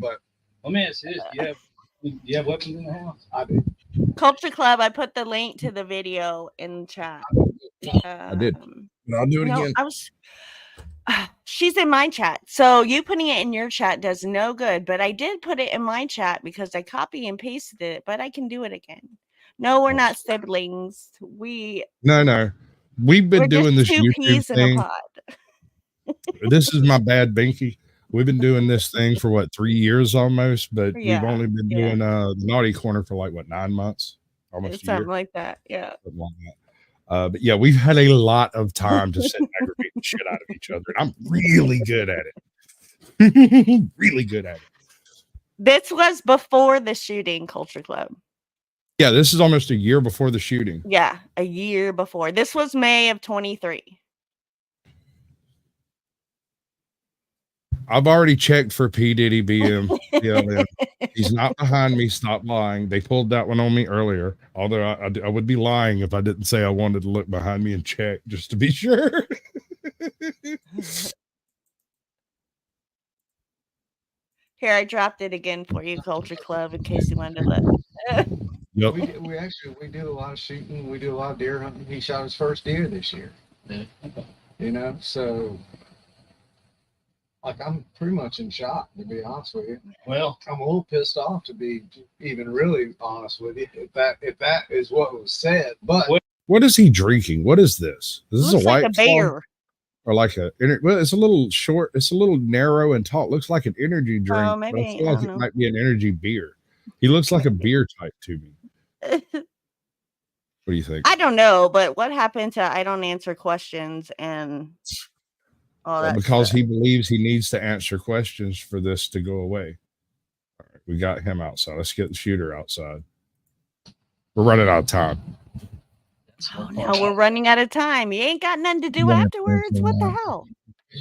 But let me ask you this: do you have weapons in the house? I do. Culture Club, I put the link to the video in chat. I did. And I'll do it again. She's in my chat. So you putting it in your chat does no good, but I did put it in my chat because I copy and pasted it, but I can do it again. No, we're not siblings. No. We've been doing this YouTube thing. This is my bad binky. We've been doing this thing for 3 years almost, but we've only been doing the Naughty Corner for 9 months, almost a year. Something like that. Yeah. Something like that. But yeah, we've had a lot of time to sit and aggravate the shit out of each other, and I'm really good at it. Really good at it. This was before the shooting, Culture Club. Yeah, this is almost a year before the shooting. Yeah, a year before. This was May of 23. I've already checked for P. Diddy BM. BLM. He's not behind me. Stop lying. They pulled that one on me earlier. Although I would be lying if I didn't say I wanted to look behind me and check just to be sure. Here, I dropped it again for you, Culture Club, in case you wanted to look. Yep. We do a lot of shooting. We do a lot of deer hunting. He shot his first deer this year. You know, so I'm pretty much in shock, to be honest with you. Well, I'm a little pissed off, to be even really honest with you, if that is what was said. But what is he drinking? What is this? Is this a white like a beer? Or like well, it's a little short. It's a little narrow and tall. It looks like an energy drink. Oh, maybe. I feel like it might be an energy beer. He looks like a beer type to me. What do you think? I don't know, but what happened to I don't answer questions and all that Because stuff? he believes he needs to answer questions for this to go away. All right, we got him outside. Let's get the shooter outside. We're running out of time. Oh, no, we're running out of time. You ain't got nothing to do afterwards. What the hell?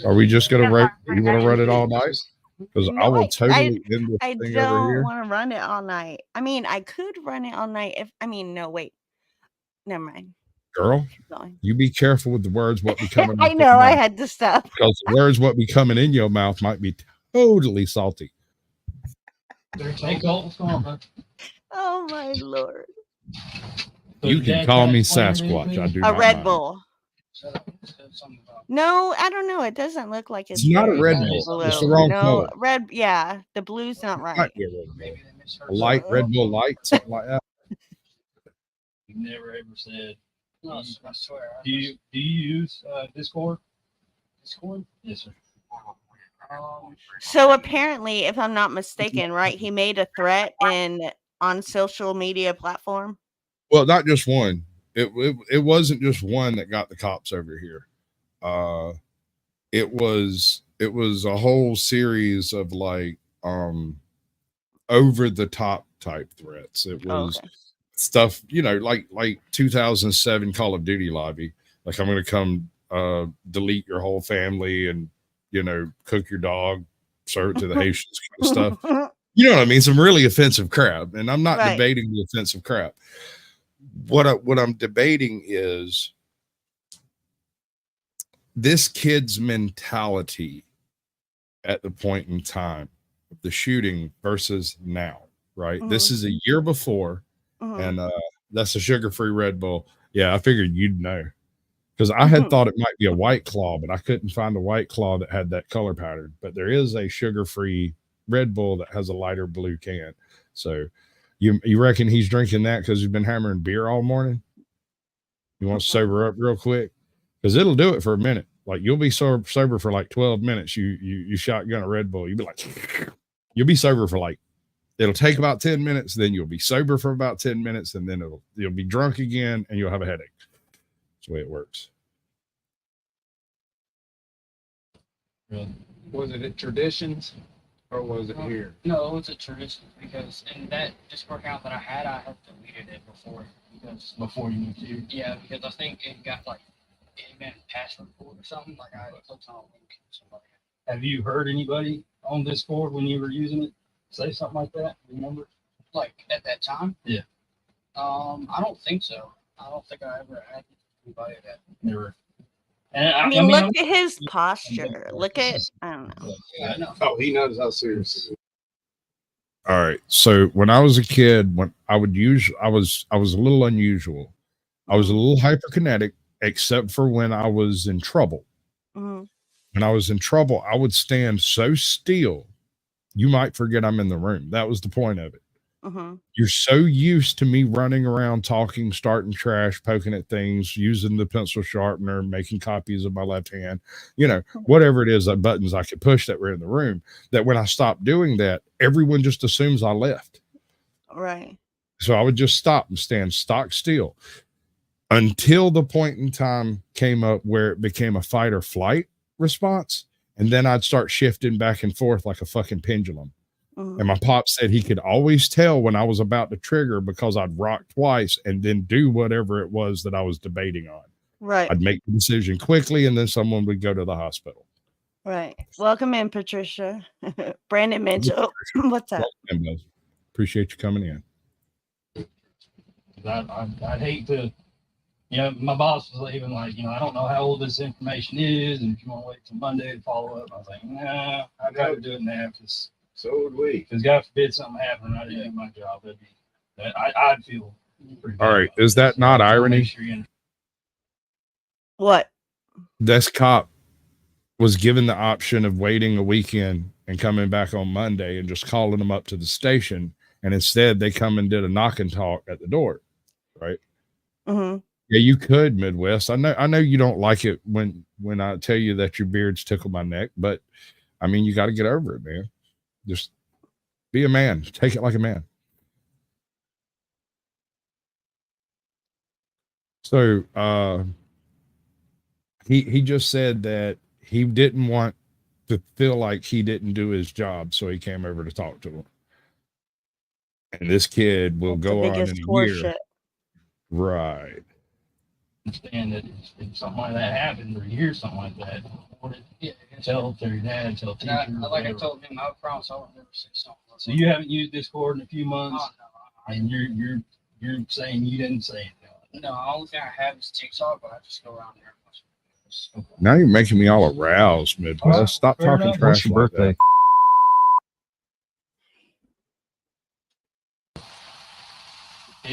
Are we just gonna run? You want to run it all night? Because I will totally end this I thing over don't here. want to run it all night. I mean, I could run it all night if no, wait. Never mind. Girl, going. you be careful with the words what be coming I out know your I mouth, had to stop. because the words what be coming in your mouth might be totally salty. hey, Colt, what's going on, man? Oh my Lord. You can call me Sasquatch. I do A not Red mind. Bull. No, I don't know. It doesn't look like It's not a very Red light Bull. blue. It's the wrong no, color. red. Yeah, the blue's not It right. might be a Red Bull. A light Red Bull light, something like that. You never ever said. No, I swear. Do you use Discord? Discord? Yes, sir. So apparently, if I'm not mistaken, right, he made a threat on social media platform. Well, not just one. It wasn't just one that got the cops over here. It was a whole series of like over the top type threats. It was stuff, like 2007 Call of Duty lobby. Like, I'm going to come delete your whole family and cook your dog, serve it to the Haitians kind of stuff. You know what I mean? Some really offensive crap. And I'm not debating the offensive crap. What I'm debating is this kid's mentality at the point in time of the shooting versus now, right? This is a year before, and that's a sugar-free Red Bull. Yeah, I figured you'd know, because I had thought it might be a White Claw, but I couldn't find a White Claw that had that color pattern. But there is a sugar-free Red Bull that has a lighter blue can. So you reckon he's drinking that because he's been hammering beer all morning? You want to sober up real quick? Because it'll do it for a minute. Like, you'll be sober for like 12 minutes. You shotgun a Red Bull. You'll be like, you'll be sober for like, it'll take about 10 minutes. Then you'll be sober for about 10 minutes. And then you'll be drunk again and you'll have a headache. That's the way it works. Was it at Traditions or was it here? No, it was a tradition because in that Discord account that I had deleted it before you moved here. Yeah, because I think it got like it been password or something. Like I clicked on a link or somebody. Have you heard anybody on Discord when you were using it say something like that? Remember? Like at that time? Yeah. I don't think so. I don't think I ever had anybody that. Never. I mean, look at his posture. Look at, I don't know. Yeah, I know. Oh, he knows how serious it is. All right. So when I was a kid, when I would use, I was a little unusual. I was a little hyperkinetic, except for when I was in trouble. When I was in trouble, I would stand so still, you might forget I'm in the room. That was the point of it. You're so used to me running around, talking, starting trash, poking at things, using the pencil sharpener, making copies of my left hand, whatever it is, that buttons I could push that were in the room, that when I stopped doing that, everyone just assumes I left. Right. So I would just stop and stand stock still until the point in time came up where it became a fight or flight response. And then I'd start shifting back and forth like a fucking pendulum. And my pop said he could always tell when I was about to trigger because I'd rock twice and then do whatever it was that I was debating on. Right. I'd make the decision quickly and then someone would go to the hospital. Right. Welcome in, Patricia. Brandon Mitchell. What's up? Appreciate you coming in. I'd hate to, my boss was even like, I don't know how old this information is, and if you want to wait till Monday to follow up, I was like, nah, I'd rather do it now, because so would we. Because God forbid something happened and I didn't do my job, I'd feel pretty bad. All right, is that not irony? What? This cop was given the option of waiting a weekend and coming back on Monday and just calling them up to the station, and instead they come and did a knock and talk at the door, right? Yeah, you could, Midwest. I know you don't like it when I tell you that your beards tickle my neck, but I mean, you got to get over it, man. Just be a man. Take it like a man. So he just said that he didn't want to feel like he didn't do his job, so he came over to talk to him. And this kid will go on in a year. Right. Understand that if something like that happens or you hear something like that, tell your dad, tell teacher. Like I told him, I promise I would never say something. So you haven't used Discord in a few months, and you're saying you didn't say anything. No, the only thing I have is TikTok, but I just go around there. Now you're making me all aroused, Midwest. Stop talking trash. What's your birthday?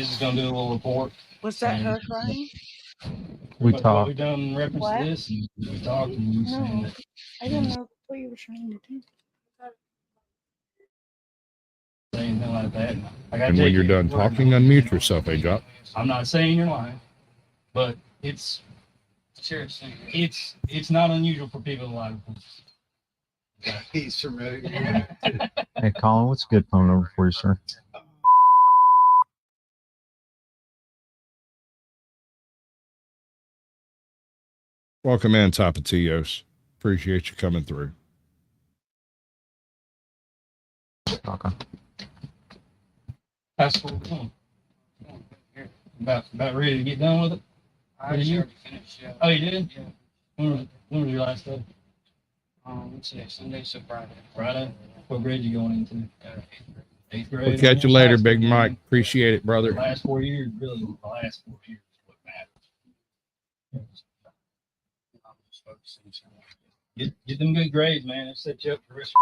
is gonna do a little report. Was that her crying? We What talked. we done in reference What? to this, and we talked, and you saying No, that I didn't know what you were trying to do. anything like that. I gotta And when take you're your done word talking, now. unmute yourself, Drop. I'm not saying you're lying, but it's seriously, it's not unusual for people to lie. He's familiar. Hey, Colin, what's a good phone number for you, sir? Welcome in, Tapatios. Appreciate you coming through. Okay. That's cool. Come on. About ready to get done with it. I actually already finished. Yeah. Oh, you did? Yeah. When was your last day? Let's see, Sunday, so Friday. Friday. What grade you going into? 8th grade. We'll catch you later, Big Mike. Appreciate it, brother. The last 4 years, really, the last 4 years is what matters. Get them good grades, man. It set you up for the rest.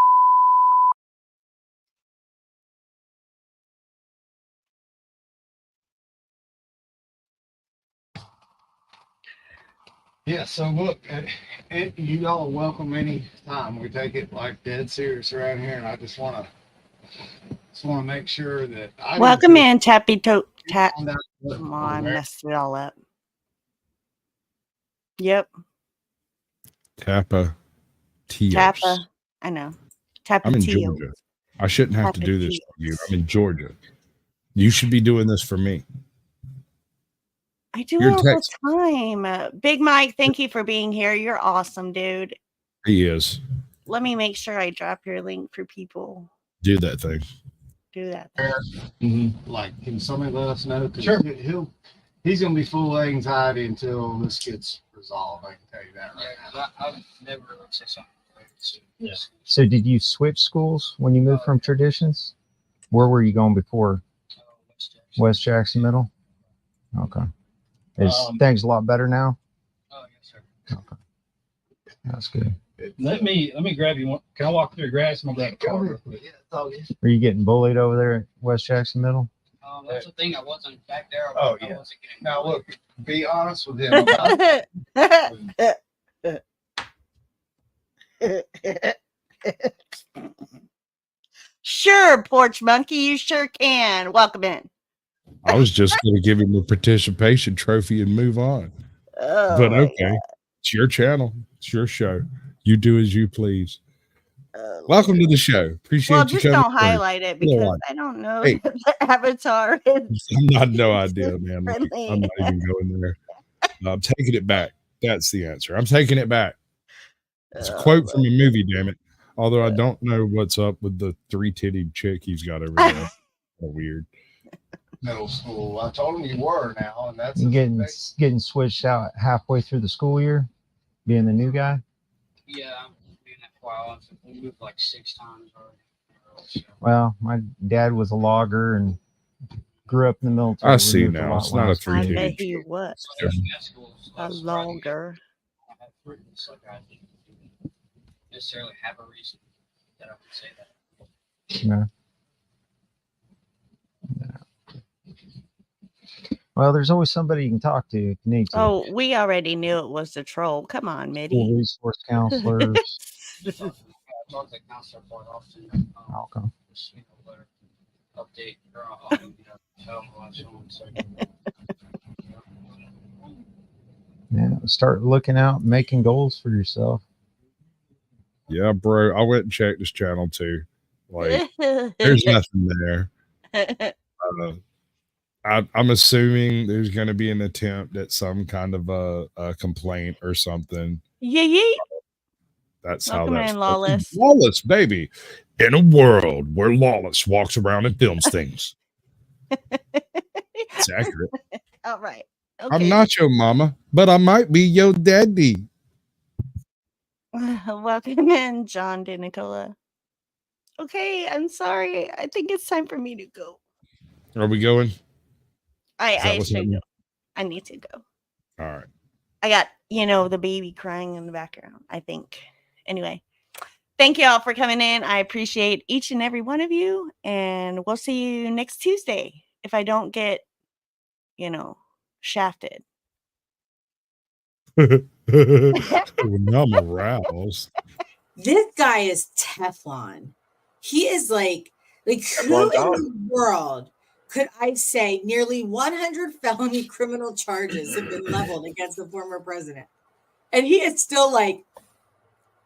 Yeah, so look, you all are welcome any time. We take it like dead serious around here, and I just want to make sure that I Welcome in, Tappy Toe Tap. on that. Come on, I messed it all up. Yep, Tappa. Tappa. I know. I'm in Tapatio. Georgia. I shouldn't have to do this for you. I'm in Georgia. You should be doing this for me. I do You're all text- the time. Big Mike, thank you for being here. You're awesome, dude. He is. Let me make sure I drop your link for people. Do that thing. Do that. Like, can somebody let us know? Sure. He's gonna be full of anxiety until this gets resolved. I can tell you that right now. I've never really said something related to this. So did you switch schools when you moved from Traditions? Where were you going before? West Jackson Middle? Okay. Is things a lot better now? Oh, yes, sir. Okay. That's good. Let me grab you one. Can I walk through the grass? I'm gonna grab a car real quick. Yeah, it's all good. Were you getting bullied over there at West Jackson Middle? That's the thing. I wasn't back there. Oh, I yeah. wasn't getting Now bullied. look, be honest with him. Sure, Porch Monkey, you sure can. Welcome in. I was just going to give him a participation trophy and move on. Oh, But my okay, God. it's your channel. It's your show. You do as you please. Welcome to the show. Appreciate Well, you just coming. don't highlight it Hello, because Mike. I don't know Hey. that the avatar is I'm not no idea, man. friendly. I'm not even going there. I'm taking it back. That's the answer. I'm taking it back. It's a quote from a movie, damn it. Although I don't know what's up with the 3-titted chick he's got over there. Kind of weird. Middle school. I told him you were now, and that's You getting switched out halfway through the school year, being the new guy? Yeah, I'm doing that for a while. We moved like 6 times already. Well, my dad was a logger and grew up in the military. I We see moved a now. lot It's not a last year. 3-titted I bet chick. he was a longer. I have written this like I didn't necessarily have a reason that I would say that. Yeah. Well, there's always somebody you can talk to if you need to. Oh, we already knew it was the troll. Come on, School Mitty. resource counselors. I talk to the counselor quite often. Okay. Just, let her update her on, tell them what's on. So, Yeah, start looking out, making goals for yourself. Yeah, bro. I went and checked his channel too. Like, there's nothing there. I'm assuming there's going to be an attempt at some kind of a complaint or something. Yeah. That's Welcome how that's in, Lawless. Lawless, baby. In a world where Lawless walks around and films things. It's accurate. All right. I'm Okay. not your mama, but I might be your daddy. Welcome in, John DeNicola. Okay, I'm sorry. I think it's time for me to go. Are we going? I what's should happening? go. I need to go. All right. I got, the baby crying in the background, I think. Anyway, thank you all for coming in. I appreciate each and every one of you. And we'll see you next Tuesday if I don't get shafted. Now I'm aroused. This guy is Teflon. He is like who in the world could I say nearly 100 felony criminal charges have been leveled against the former president? And he is still like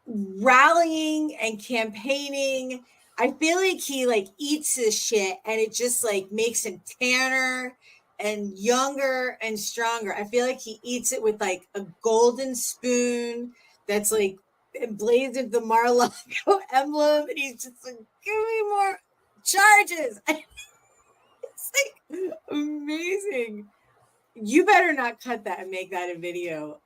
rallying and campaigning. I feel like he like eats this shit and it just like makes him tanner and younger and stronger. I feel like he eats it with like a golden spoon that's like emblazoned the Mar-a-Lago emblem, and he's just like, give me more charges. It's like amazing. You better not cut that and make that a video